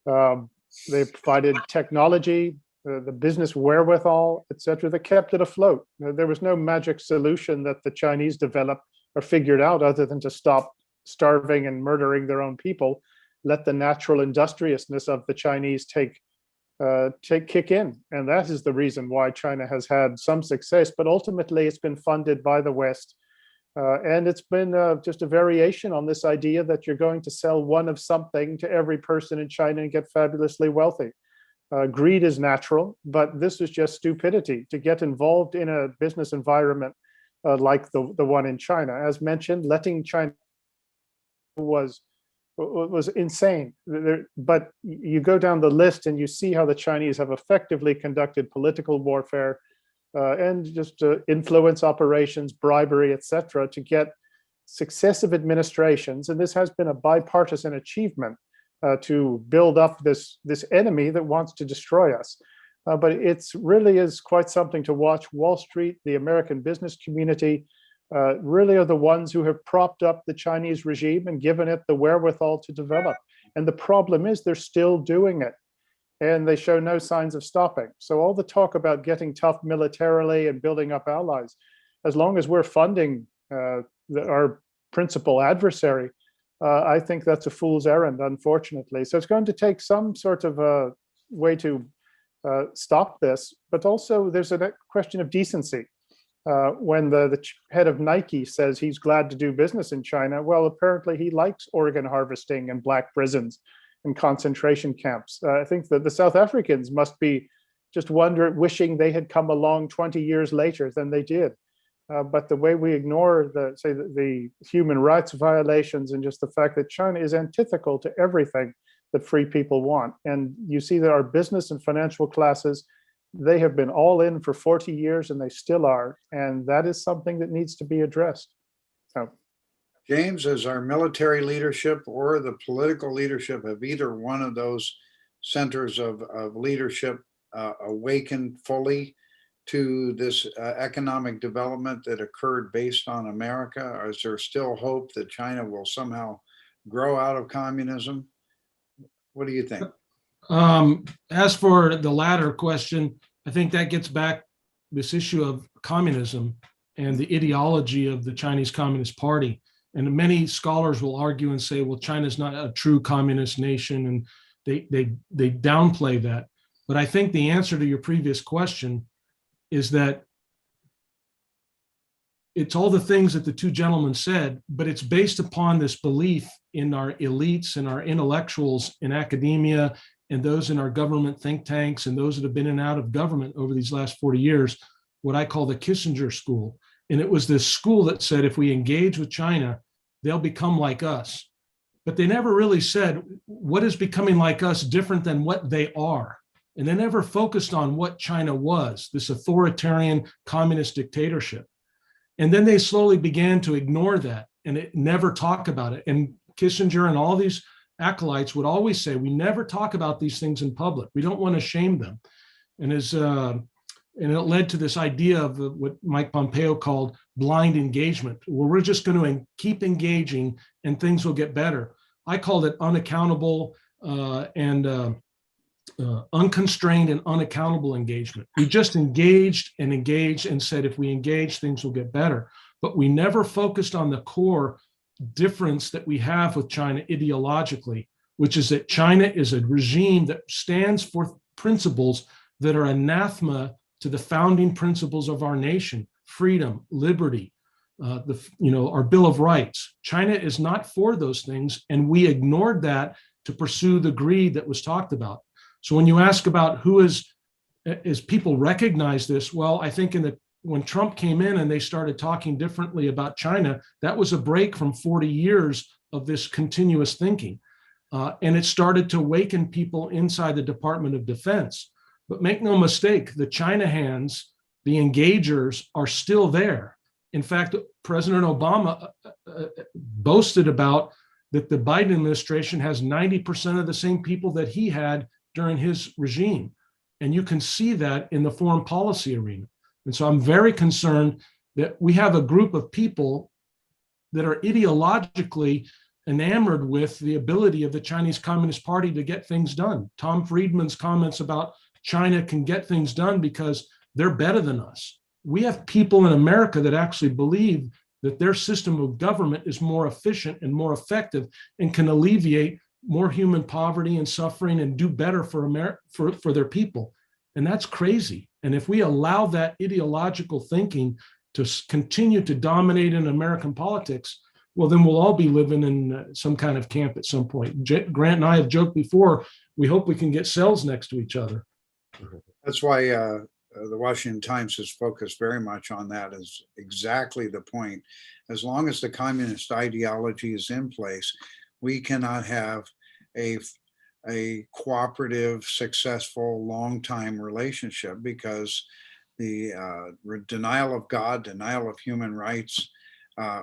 Speaker 4: They provided technology, the business wherewithal, etc., that kept it afloat. There was no magic solution that the Chinese developed or figured out other than to stop starving and murdering their own people, let the natural industriousness of the Chinese kick in. And that is the reason why China has had some success, but ultimately it's been funded by the West And it's been just a variation on this idea that you're going to sell one of something to every person in China and get fabulously wealthy. Greed is natural, but this is just stupidity to get involved in a business environment like the one in China. As mentioned, letting China was insane. But you go down the list and you see how the Chinese have effectively conducted political warfare and just influence operations, bribery, etc., to get successive administrations. And this has been a bipartisan achievement to build up this enemy that wants to destroy us. But it's really is quite something to watch. Wall Street, the American business community, really are the ones who have propped up the Chinese regime and given it the wherewithal to develop. And the problem is they're still doing it, and they show no signs of stopping. So all the talk about getting tough militarily and building up allies, as long as we're funding our principal adversary, I think that's a fool's errand, unfortunately. So it's going to take some sort of a way to stop this, but also there's a question of decency. When the head of Nike says he's glad to do business in China, well, apparently he likes organ harvesting and black prisons and concentration camps. I think that the South Africans must be just wishing they had come along 20 years later than they did. But the way we ignore the human rights violations and just the fact that China is antithetical to everything that free people want. And you see that our business and financial classes, they have been all in for 40 years and they still are. And that is something that needs to be addressed. So,
Speaker 1: James, as our military leadership or the political leadership of either one of those centers of leadership awakened fully to this economic development that occurred based on America? Or is there still hope that China will somehow grow out of communism? What do you think?
Speaker 2: As for the latter question, I think that gets back this issue of communism and the ideology of the Chinese Communist Party. And many scholars will argue and say, well, China's not a true communist nation, and they downplay that. But I think the answer to your previous question is that it's all the things that the two gentlemen said, but it's based upon this belief in our elites and our intellectuals in academia and those in our government think tanks and those that have been in and out of government over these last 40 years, what I call the Kissinger school. And it was this school that said, if we engage with China, they'll become like us. But they never really said, what is becoming like us different than what they are? And they never focused on what China was, this authoritarian communist dictatorship. And then they slowly began to ignore that and never talk about it. And Kissinger and all these acolytes would always say, we never talk about these things in public. We don't want to shame them. And and it led to this idea of what Mike Pompeo called blind engagement, where we're just going to keep engaging and things will get better. I called it unaccountable and unconstrained and unaccountable engagement. We just engaged and said, if we engage, things will get better. But we never focused on the core difference that we have with China ideologically, which is that China is a regime that stands for principles that are anathema to the founding principles of our nation: freedom, liberty, our Bill of Rights. China is not for those things, and we ignored that to pursue the greed that was talked about. So when you ask about who is people recognize this, well, I think when Trump came in and they started talking differently about China, that was a break from 40 years of this continuous thinking. And it started to awaken people inside the Department of Defense. But make no mistake, the China hands, the engagers, are still there. In fact, President Obama boasted about that the Biden administration has 90% of the same people that he had during his regime. And you can see that in the foreign policy arena. And so I'm very concerned that we have a group of people that are ideologically enamored with the ability of the Chinese Communist Party to get things done. Tom Friedman's comments about China can get things done because they're better than us. We have people in America that actually believe that their system of government is more efficient and more effective and can alleviate more human poverty and suffering and do better for their people. And that's crazy. And if we allow that ideological thinking to continue to dominate in American politics, well, then we'll all be living in some kind of camp at some point. Grant and I have joked before, we hope we can get cells next to each other.
Speaker 1: That's why the Washington Times has focused very much on that, is exactly the point. As long as the communist ideology is in place, we cannot have a cooperative, successful, long-time relationship, because the denial of God, denial of human rights,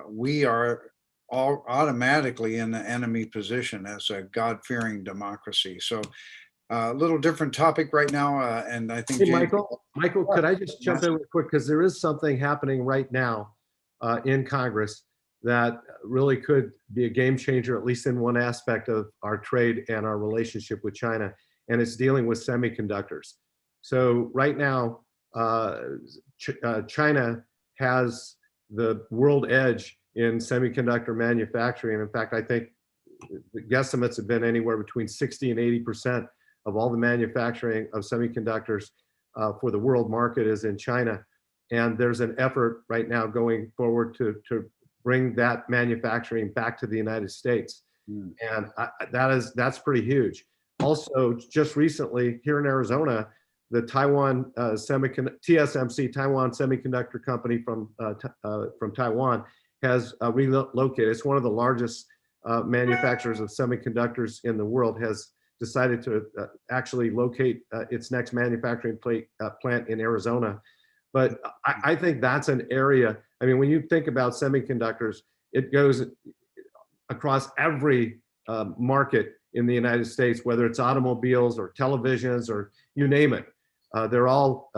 Speaker 1: we are all automatically in the enemy position as a God-fearing democracy. So a little different topic right now, and I think
Speaker 6: Hey,
Speaker 1: James,
Speaker 6: Michael, could I just jump in real quick? Because there is something happening right now in Congress that really could be a game changer, at least in one aspect of our trade and our relationship with China, and it's dealing with semiconductors. So right now, China has the world edge in semiconductor manufacturing. In fact, I think the guesstimates have been anywhere between 60 and 80% of all the manufacturing of semiconductors for the world market is in China. And there's an effort right now going forward to bring that manufacturing back to the United States. And that's pretty huge. Also, just recently here in Arizona, the Taiwan TSMC, Taiwan Semiconductor Company from Taiwan, has relocated. It's one of the largest manufacturers of semiconductors in the world, has decided to actually locate its next manufacturing plant in Arizona. But I think that's an area, I mean, when you think about semiconductors, it goes across every market in the United States, whether it's automobiles or televisions or you name it. They're all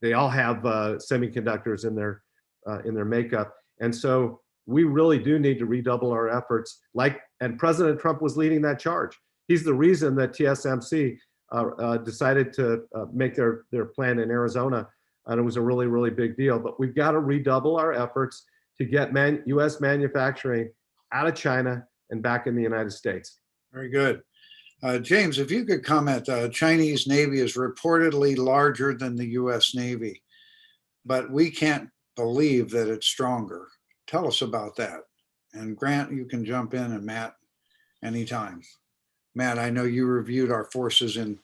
Speaker 6: they all have semiconductors in their makeup, and so we really do need to redouble our efforts. And President Trump was leading that charge. He's the reason that TSMC decided to make their plant in Arizona, and it was a really, really big deal. But we've got to redouble our efforts to get U.S. manufacturing out of China and back in the United States.
Speaker 1: very good. James, if you could comment, Chinese Navy is reportedly larger than the US Navy, but we can't believe that it's stronger. Tell us about that. And Grant, you can jump in, and Matt, anytime. Matt, I know you reviewed our forces in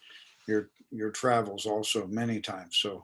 Speaker 1: your travels also many times, so.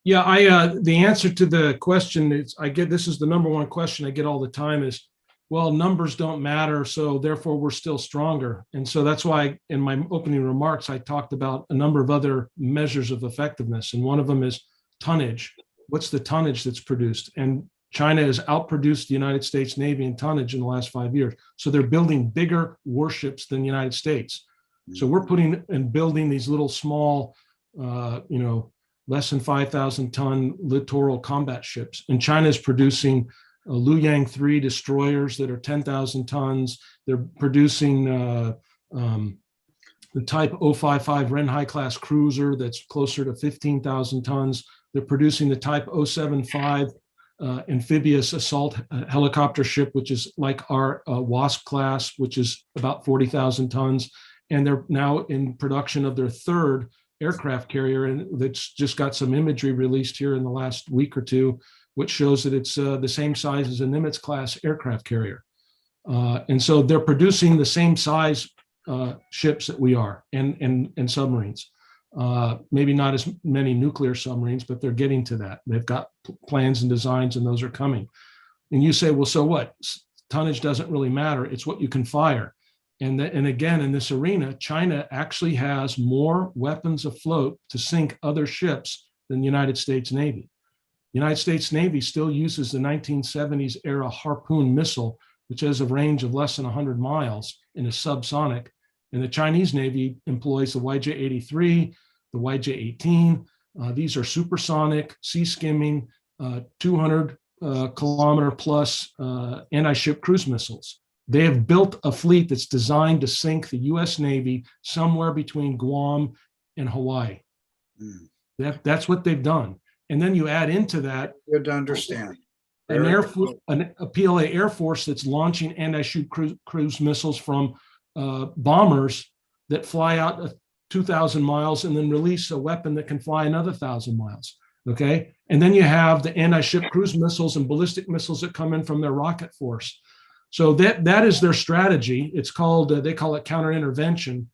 Speaker 2: Yeah, the answer to the question is, this is the number one question I get all the time is, well, numbers don't matter, so therefore we're still stronger. And so that's why in my opening remarks, I talked about a number of other measures of effectiveness. And one of them is tonnage. What's the tonnage that's produced? And China has outproduced the United States Navy in tonnage in the last 5 years. So they're building bigger warships than the United States. So we're putting and building these little small, less than 5,000 ton littoral combat ships. And China is producing Luoyang 3 destroyers that are 10,000 tons. They're producing the type 055 Renhai class cruiser that's closer to 15,000 tons. They're producing the type 075 amphibious assault helicopter ship, which is like our WASP class, which is about 40,000 tons. And they're now in production of their third aircraft carrier, and that's just got some imagery released here in the last week or two, which shows that it's the same size as a Nimitz class aircraft carrier. And so they're producing the same size ships that we are, and submarines. Maybe not as many nuclear submarines, but they're getting to that. They've got plans and designs, and those are coming. And you say, well, so what? Tonnage doesn't really matter. It's what you can fire. And again, in this arena, China actually has more weapons afloat to sink other ships than the United States Navy. The United States Navy still uses the 1970s era Harpoon missile, which has a range of less than 100 miles and is subsonic. And the Chinese Navy employs the YJ-83, the YJ-18. These are supersonic, sea skimming, 200 kilometer plus anti-ship cruise missiles. They have built a fleet that's designed to sink the US Navy somewhere between Guam and Hawaii. That's what they've done. And then you add into that,
Speaker 1: Good to understand.
Speaker 2: a PLA Air Force that's launching anti-ship cruise missiles from bombers that fly out 2,000 miles and then release a weapon that can fly another 1,000 miles. Okay. And then you have the anti-ship cruise missiles and ballistic missiles that come in from their rocket force. So that is their strategy. It's called, they call it counter-intervention.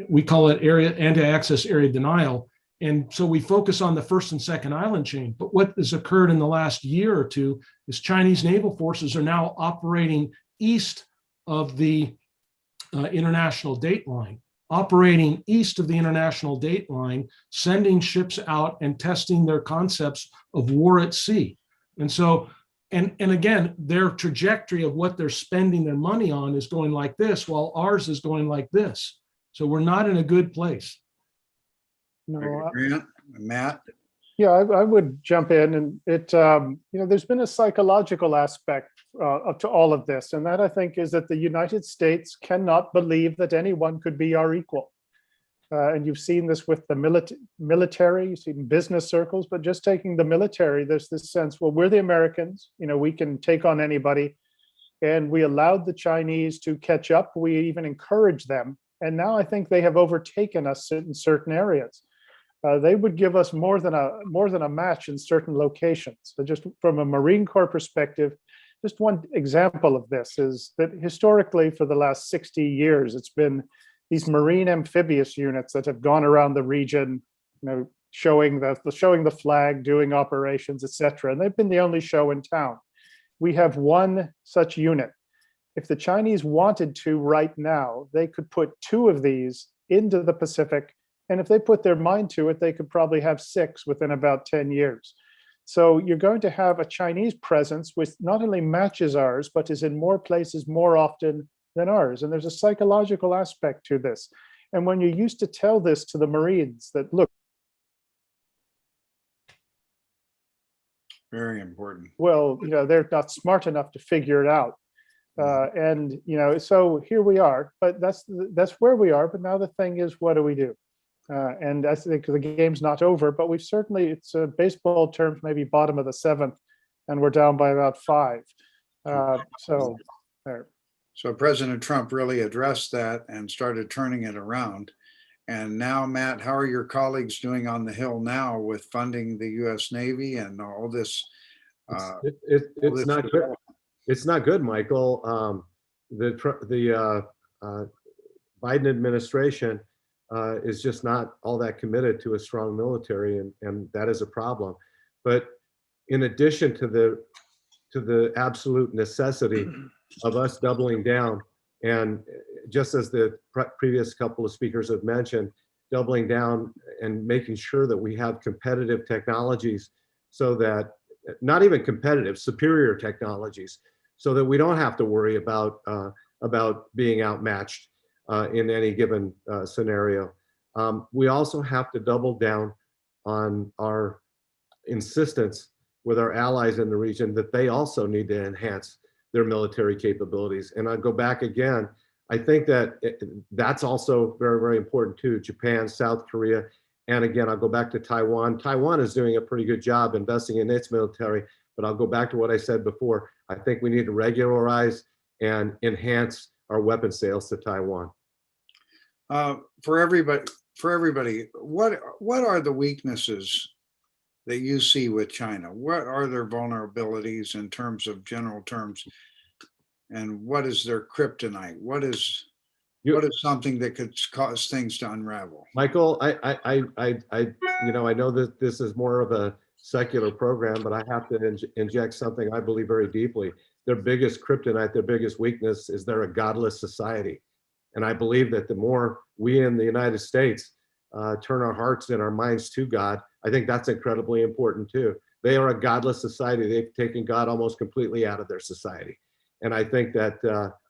Speaker 2: We call it anti-access area denial. And so we focus on the first and second island chain. But what has occurred in the last year or two is Chinese naval forces are now operating east of the international date line, sending ships out and testing their concepts of war at sea. And so, and again, their trajectory of what they're spending their money on is going like this, while ours is going like this. So we're not in a good place.
Speaker 4: No,
Speaker 1: Grant, Matt?
Speaker 4: yeah, I would jump in, and there's been a psychological aspect to all of this, and that I think is that the United States cannot believe that anyone could be our equal. And you've seen this with the military, you've seen business circles, but just taking the military, there's this sense, well, we're the Americans, we can take on anybody. And we allowed the Chinese to catch up. We even encouraged them. And now I think they have overtaken us in certain areas. They would give us more than a match in certain locations. So just from a Marine Corps perspective, just one example of this is that historically for the last 60 years, it's been these Marine amphibious units that have gone around the region, showing the flag, doing operations, etc. And they've been the only show in town. We have one such unit. If the Chinese wanted to right now, they could put 2 of these into the Pacific. And if they put their mind to it, they could probably have 6 within about 10 years. So you're going to have a Chinese presence which not only matches ours, but is in more places more often than ours. And there's a psychological aspect to this. And when you used to tell this to the Marines that, look,
Speaker 1: Very important.
Speaker 4: well, they're not smart enough to figure it out. So here we are, but that's where we are. But now the thing is, what do we do? And I think the game's not over, but we've certainly, it's baseball terms, maybe bottom of the 7th, and we're down by about 5. So there.
Speaker 1: So President Trump really addressed that and started turning it around. And now, Matt, how are your colleagues doing on the Hill now with funding the U.S. Navy and all this?
Speaker 6: It's not good. It's not good, Michael. The Biden administration is just not all that committed to a strong military, and that is a problem. But in addition to the absolute necessity of us doubling down, and just as the previous couple of speakers have mentioned, doubling down and making sure that we have competitive technologies, so that not even competitive, superior technologies, so that we don't have to worry about being outmatched in any given scenario. We also have to double down on our insistence with our allies in the region that they also need to enhance their military capabilities. And I'll go back again. I think that that's also very, very important too. Japan, South Korea, and again, I'll go back to Taiwan. Taiwan is doing a pretty good job investing in its military, but I'll go back to what I said before. I think we need to regularize and enhance our weapon sales to Taiwan.
Speaker 1: For everybody, what are the weaknesses that you see with China? What are their vulnerabilities in terms of general terms? And what is their kryptonite? What is something that could cause things to unravel?
Speaker 6: Michael, I know that this is more of a secular program, but I have to inject something I believe very deeply. Their biggest kryptonite, their biggest weakness is they're a godless society. And I believe that the more we in the United States turn our hearts and our minds to God, I think that's incredibly important too. They are a godless society. They've taken God almost completely out of their society. And I think that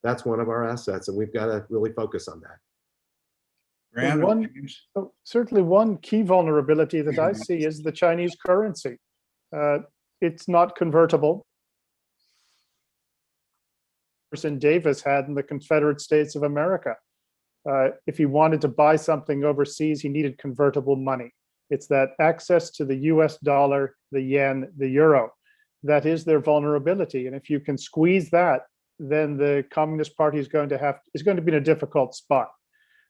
Speaker 6: that's one of our assets, and we've got to really focus on that.
Speaker 4: Certainly one key vulnerability that I see is the Chinese currency. It's not convertible. Jefferson Davis had in the Confederate States of America. If he wanted to buy something overseas, he needed convertible money. It's that access to the US dollar, the yen, the euro. That is their vulnerability. And if you can squeeze that, then the Communist Party is going to be in a difficult spot.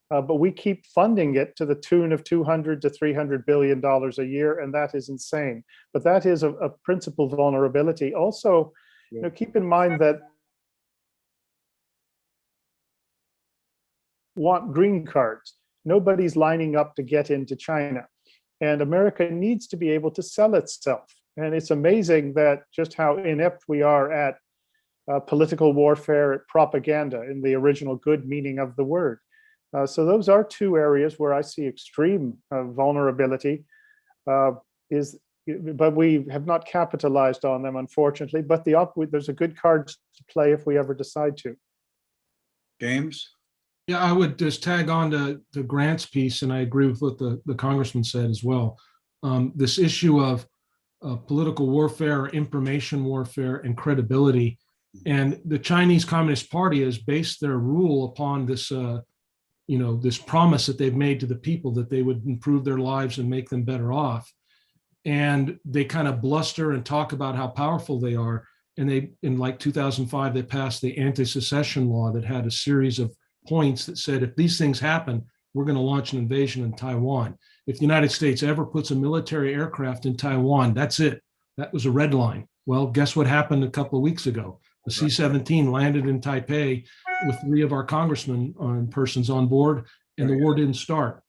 Speaker 4: but we keep funding it to the tune of $200 to $300 billion a year, and that is insane. But that is a principal vulnerability. Also, keep in mind that want green cards. Nobody's lining up to get into China. And America needs to be able to sell itself. And it's amazing that just how inept we are at political warfare, at propaganda in the original good meaning of the word. So those are two areas where I see extreme vulnerability. But we have not capitalized on them, unfortunately. But there's a good card to play if we ever decide to.
Speaker 1: James?
Speaker 2: Yeah, I would just tag on to the grants piece, and I agree with what the congressman said as well. This issue of political warfare, information warfare, and credibility. And the Chinese Communist Party has based their rule upon this, this promise that they've made to the people that they would improve their lives and make them better off. And they kind of bluster and talk about how powerful they are. And in like 2005, they passed the anti-secession law that had a series of points that said, if these things happen, we're going to launch an invasion in Taiwan. If the United States ever puts a military aircraft in Taiwan, that's it. That was a red line. Well, guess what happened a couple of weeks ago? The C-17 landed in Taipei with 3 of our congressmen persons on board, and the war didn't start.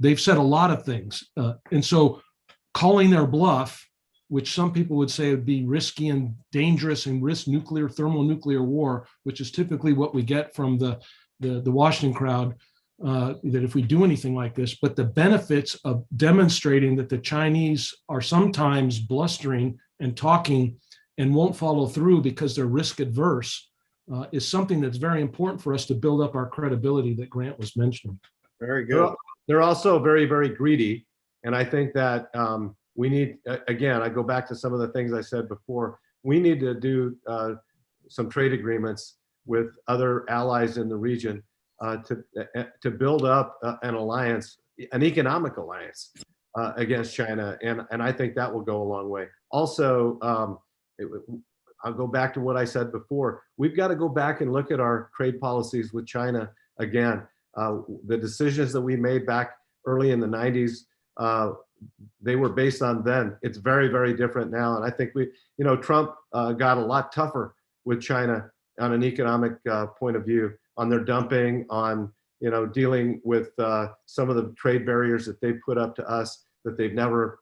Speaker 2: They've said a lot of things. And so calling their bluff, which some people would say would be risky and dangerous and risk thermonuclear war, which is typically what we get from the Washington crowd, that if we do anything like this, but the benefits of demonstrating that the Chinese are sometimes blustering and talking and won't follow through because they're risk adverse is something that's very important for us to build up our credibility that Grant was mentioning.
Speaker 1: Very good.
Speaker 6: They're also very, very greedy. And I think that we need, again, I go back to some of the things I said before, we need to do some trade agreements with other allies in the region to build up an alliance, an economic alliance against China. And I think that will go a long way. Also, I'll go back to what I said before. We've got to go back and look at our trade policies with China again. The decisions that we made back early in the 90s, they were based on then. It's very, very different now. And I think Trump got a lot tougher with China on an economic point of view, on their dumping, on dealing with some of the trade barriers that they put up to us that they've never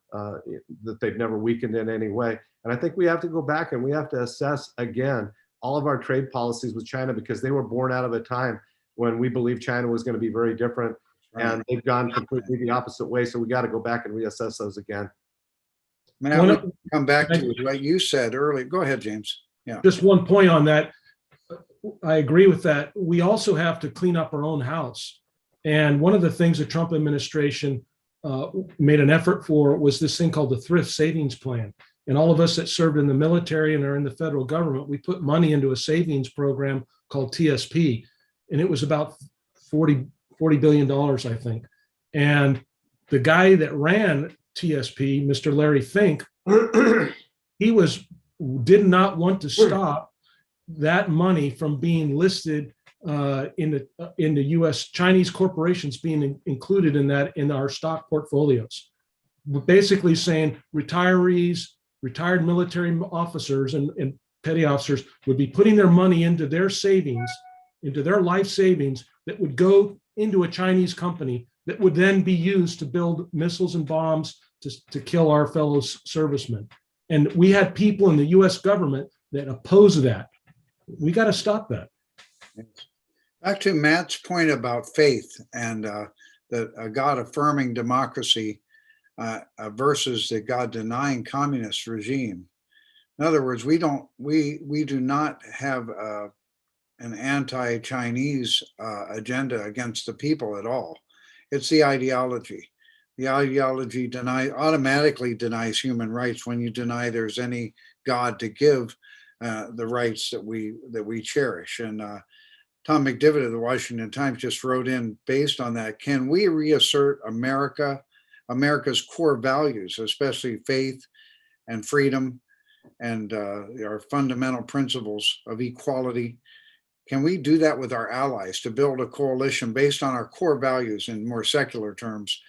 Speaker 6: weakened in any way. And I think we have to go back and we have to assess again all of our trade policies with China, because they were born out of a time when we believed China was going to be very different. And they've gone completely the opposite way. So we got to go back and reassess those again.
Speaker 1: I want to come back to what you said earlier. Go ahead, James. Yeah.
Speaker 2: Just one point on that. I agree with that. We also have to clean up our own house. And one of the things the Trump administration made an effort for was this thing called the Thrift Savings Plan. And all of us that served in the military and are in the federal government, we put money into a savings program called TSP. And it was about $40 billion, I think. And the guy that ran TSP, Mr. Larry Fink, he did not want to stop that money from being listed in the U.S. Chinese corporations being included in our stock portfolios. We're basically saying retirees, retired military officers and petty officers would be putting their money into their savings, into their life savings that would go into a Chinese company that would then be used to build missiles and bombs to kill our fellow servicemen. And we had people in the US government that oppose that. We got to stop that.
Speaker 1: Back to Matt's point about faith and the God affirming democracy versus the God denying communist regime. In other words, we do not have an anti-Chinese agenda against the people at all. It's the ideology. The ideology automatically denies human rights when you deny there's any God to give the rights that we cherish. And Tom McDivitt of the Washington Times just wrote in based on that, can we reassert America's core values, especially faith and freedom and our fundamental principles of equality can we do that with our allies to build a coalition based on our core values in more secular terms,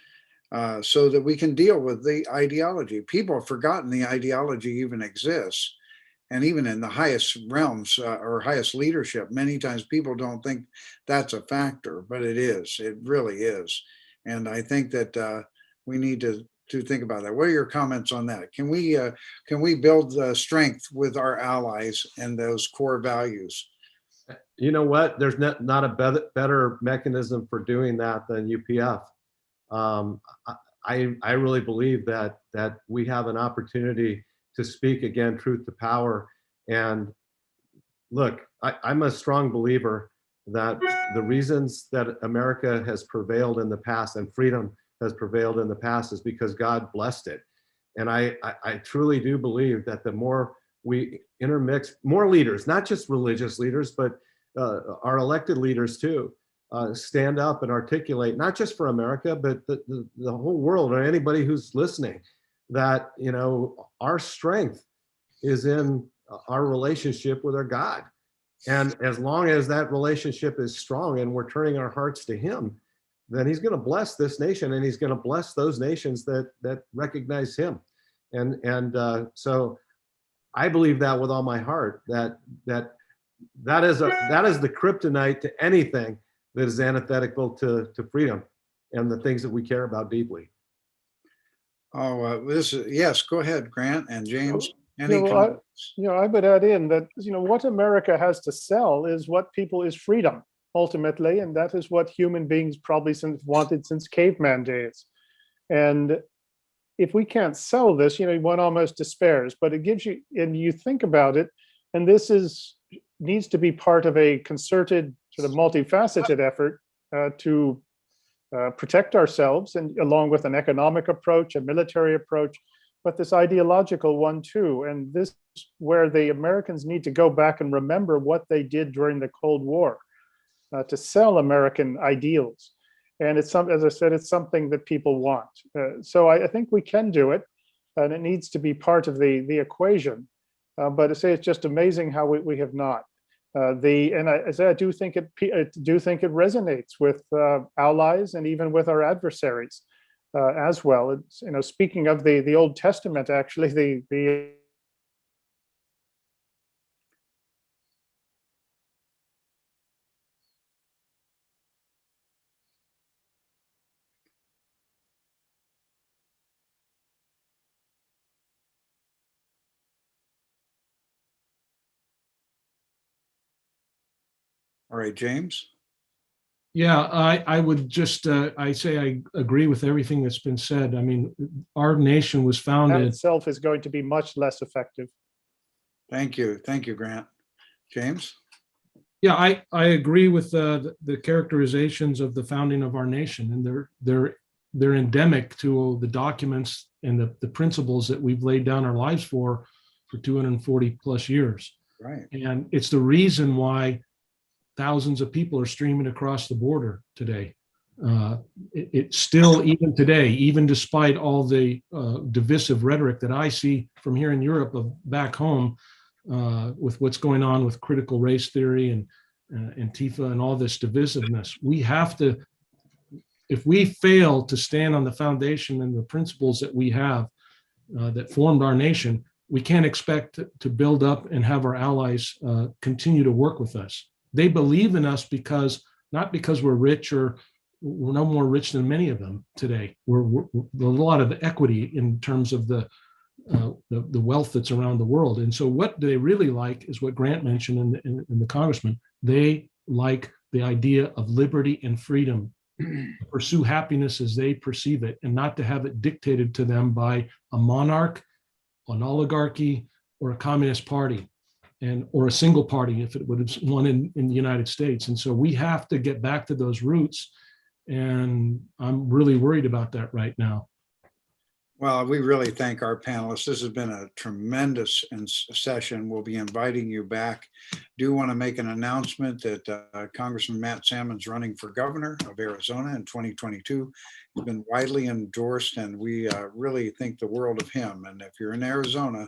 Speaker 1: so that we can deal with the ideology? People have forgotten the ideology even exists. And even in the highest realms or highest leadership, many times people don't think that's a factor, but it is. It really is. And I think that we need to think about that. What are your comments on that? Can we build strength with our allies and those core values?
Speaker 6: You know what? There's not a better mechanism for doing that than UPF. I really believe that we have an opportunity to speak again truth to power. And look, I'm a strong believer that the reasons that America has prevailed in the past and freedom has prevailed in the past is because God blessed it. And I truly do believe that the more we intermix, more leaders, not just religious leaders, but our elected leaders too, stand up and articulate, not just for America, but the whole world, or anybody who's listening, that, you know, our strength is in our relationship with our God. And as long as that relationship is strong and we're turning our hearts to Him, then He's going to bless this nation, and He's going to bless those nations that recognize Him. And so I believe that with all my heart, that is the kryptonite to anything that is antithetical to freedom and the things that we care about deeply.
Speaker 1: Oh, yes, go ahead, Grant and James. Any
Speaker 4: I
Speaker 1: comments?
Speaker 4: would add in that, what America has to sell is freedom, ultimately, and that is what human beings probably wanted since caveman days. And if we can't sell this, one almost despairs. But it gives you, and you think about it, and this needs to be part of a concerted, sort of multifaceted effort to protect ourselves, and along with an economic approach, a military approach, but this ideological one too. And this is where the Americans need to go back and remember what they did during the Cold War to sell American ideals. And as I said, it's something that people want. So I think we can do it, and it needs to be part of the equation. But to say it's just amazing how we have not. I do think it resonates with allies and even with our adversaries as well. It's, speaking of the Old Testament, actually, the
Speaker 1: All right, James.
Speaker 2: Yeah, I would just, I say I agree with everything that's been said. I mean, our nation was
Speaker 4: that
Speaker 2: founded.
Speaker 4: itself is going to be much less effective.
Speaker 1: Thank you, Grant. James.
Speaker 2: Yeah, I agree with the characterizations of the founding of our nation, and they're endemic to the documents and the principles that we've laid down our lives for 240 plus years.
Speaker 1: Right.
Speaker 2: And it's the reason why thousands of people are streaming across the border today. It's still, even today, even despite all the divisive rhetoric that I see from here in Europe of back home, with what's going on with critical race theory and Antifa and all this divisiveness, we have to, if we fail to stand on the foundation and the principles that we have that formed our nation, we can't expect to build up and have our allies continue to work with us. They believe in us not because we're rich, or we're no more rich than many of them today. There's a lot of equity in terms of the wealth that's around the world. And so what they really like is what Grant mentioned in the congressman. They like the idea of liberty and freedom, to pursue happiness as they perceive it, and not to have it dictated to them by a monarch, an oligarchy, or a communist party, or a single party if it would have won in the United States. And so we have to get back to those roots. And I'm really worried about that right now.
Speaker 1: Well, we really thank our panelists. This has been a tremendous session. We'll be inviting you back. Do want to make an announcement that Congressman Matt Salmon's running for governor of Arizona in 2022. He's been widely endorsed, and we really think the world of him. And if you're in Arizona,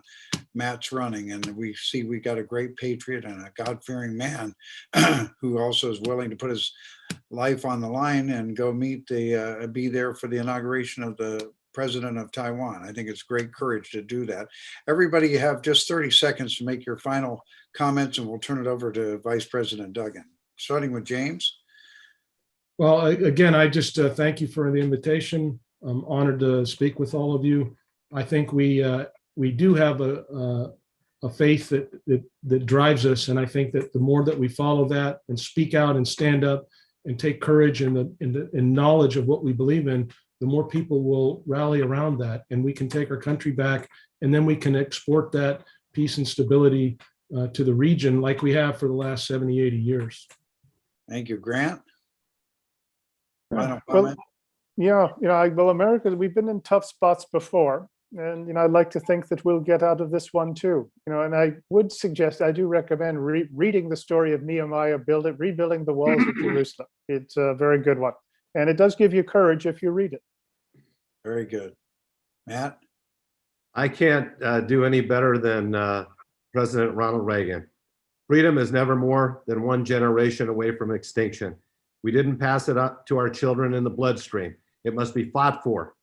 Speaker 1: Matt's running, and we see we got a great patriot and a God-fearing man who also is willing to put his life on the line and go meet be there for the inauguration of the president of Taiwan. I think it's great courage to do that. Everybody, you have just 30 seconds to make your final comments, and we'll turn it over to Vice President Duggan, starting with James.
Speaker 2: Well, again, I just thank you for the invitation. I'm honored to speak with all of you. I think we do have a faith that drives us, and I think that the more that we follow that and speak out and stand up and take courage in knowledge of what we believe in, the more people will rally around that, and we can take our country back, and then we can export that peace and stability to the region like we have for the last 70, 80 years.
Speaker 1: Thank you. Grant? Final
Speaker 4: Well,
Speaker 1: comment?
Speaker 4: yeah, well, America, we've been in tough spots before. And, I'd like to think that we'll get out of this one too. And I would suggest, I do recommend reading the story of Nehemiah, rebuilding the walls of Jerusalem. It's a very good one. And it does give you courage if you read it.
Speaker 1: Very good. Matt?
Speaker 6: I can't do any better than President Ronald Reagan. Freedom is never more than one generation away from extinction. We didn't pass it up to our children in the bloodstream. It must be fought for.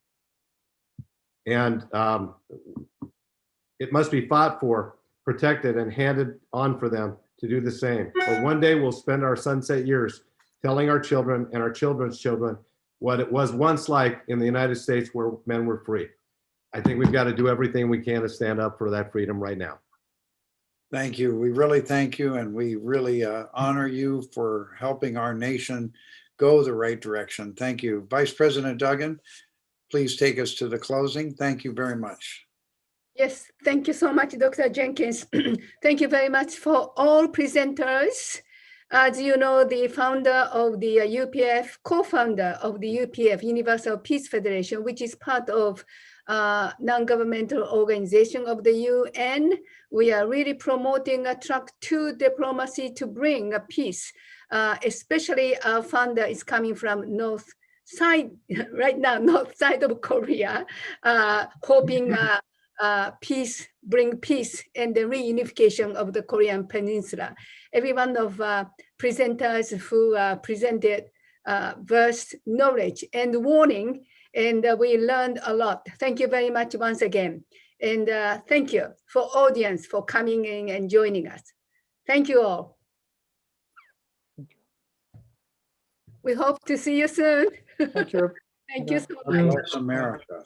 Speaker 6: And it must be fought for, protected, and handed on for them to do the same. Or one day we'll spend our sunset years telling our children and our children's children what it was once like in the United States where men were free. I think we've got to do everything we can to stand up for that freedom right now.
Speaker 1: Thank you. We really thank you, and we really honor you for helping our nation go the right direction. Thank you. Vice President Duggan, please take us to the closing. Thank you very much.
Speaker 3: Yes, thank you so much, Dr. Jenkins. Thank you very much for all presenters. As you know, the founder of the UPF, co-founder of the UPF, Universal Peace Federation, which is part of non-governmental organization of the UN. We are really promoting a track to diplomacy to bring a peace. Especially our founder is coming from north side, right now, north side of Korea, hoping peace, bring peace and the reunification of the Korean Peninsula. Every one of presenters who presented vast knowledge and warning, and we learned a lot. Thank you very much once again. And thank you for audience for coming in and joining us. Thank you all. We hope to see you soon.
Speaker 4: Thank you.
Speaker 3: Thank you so much.
Speaker 1: God bless America.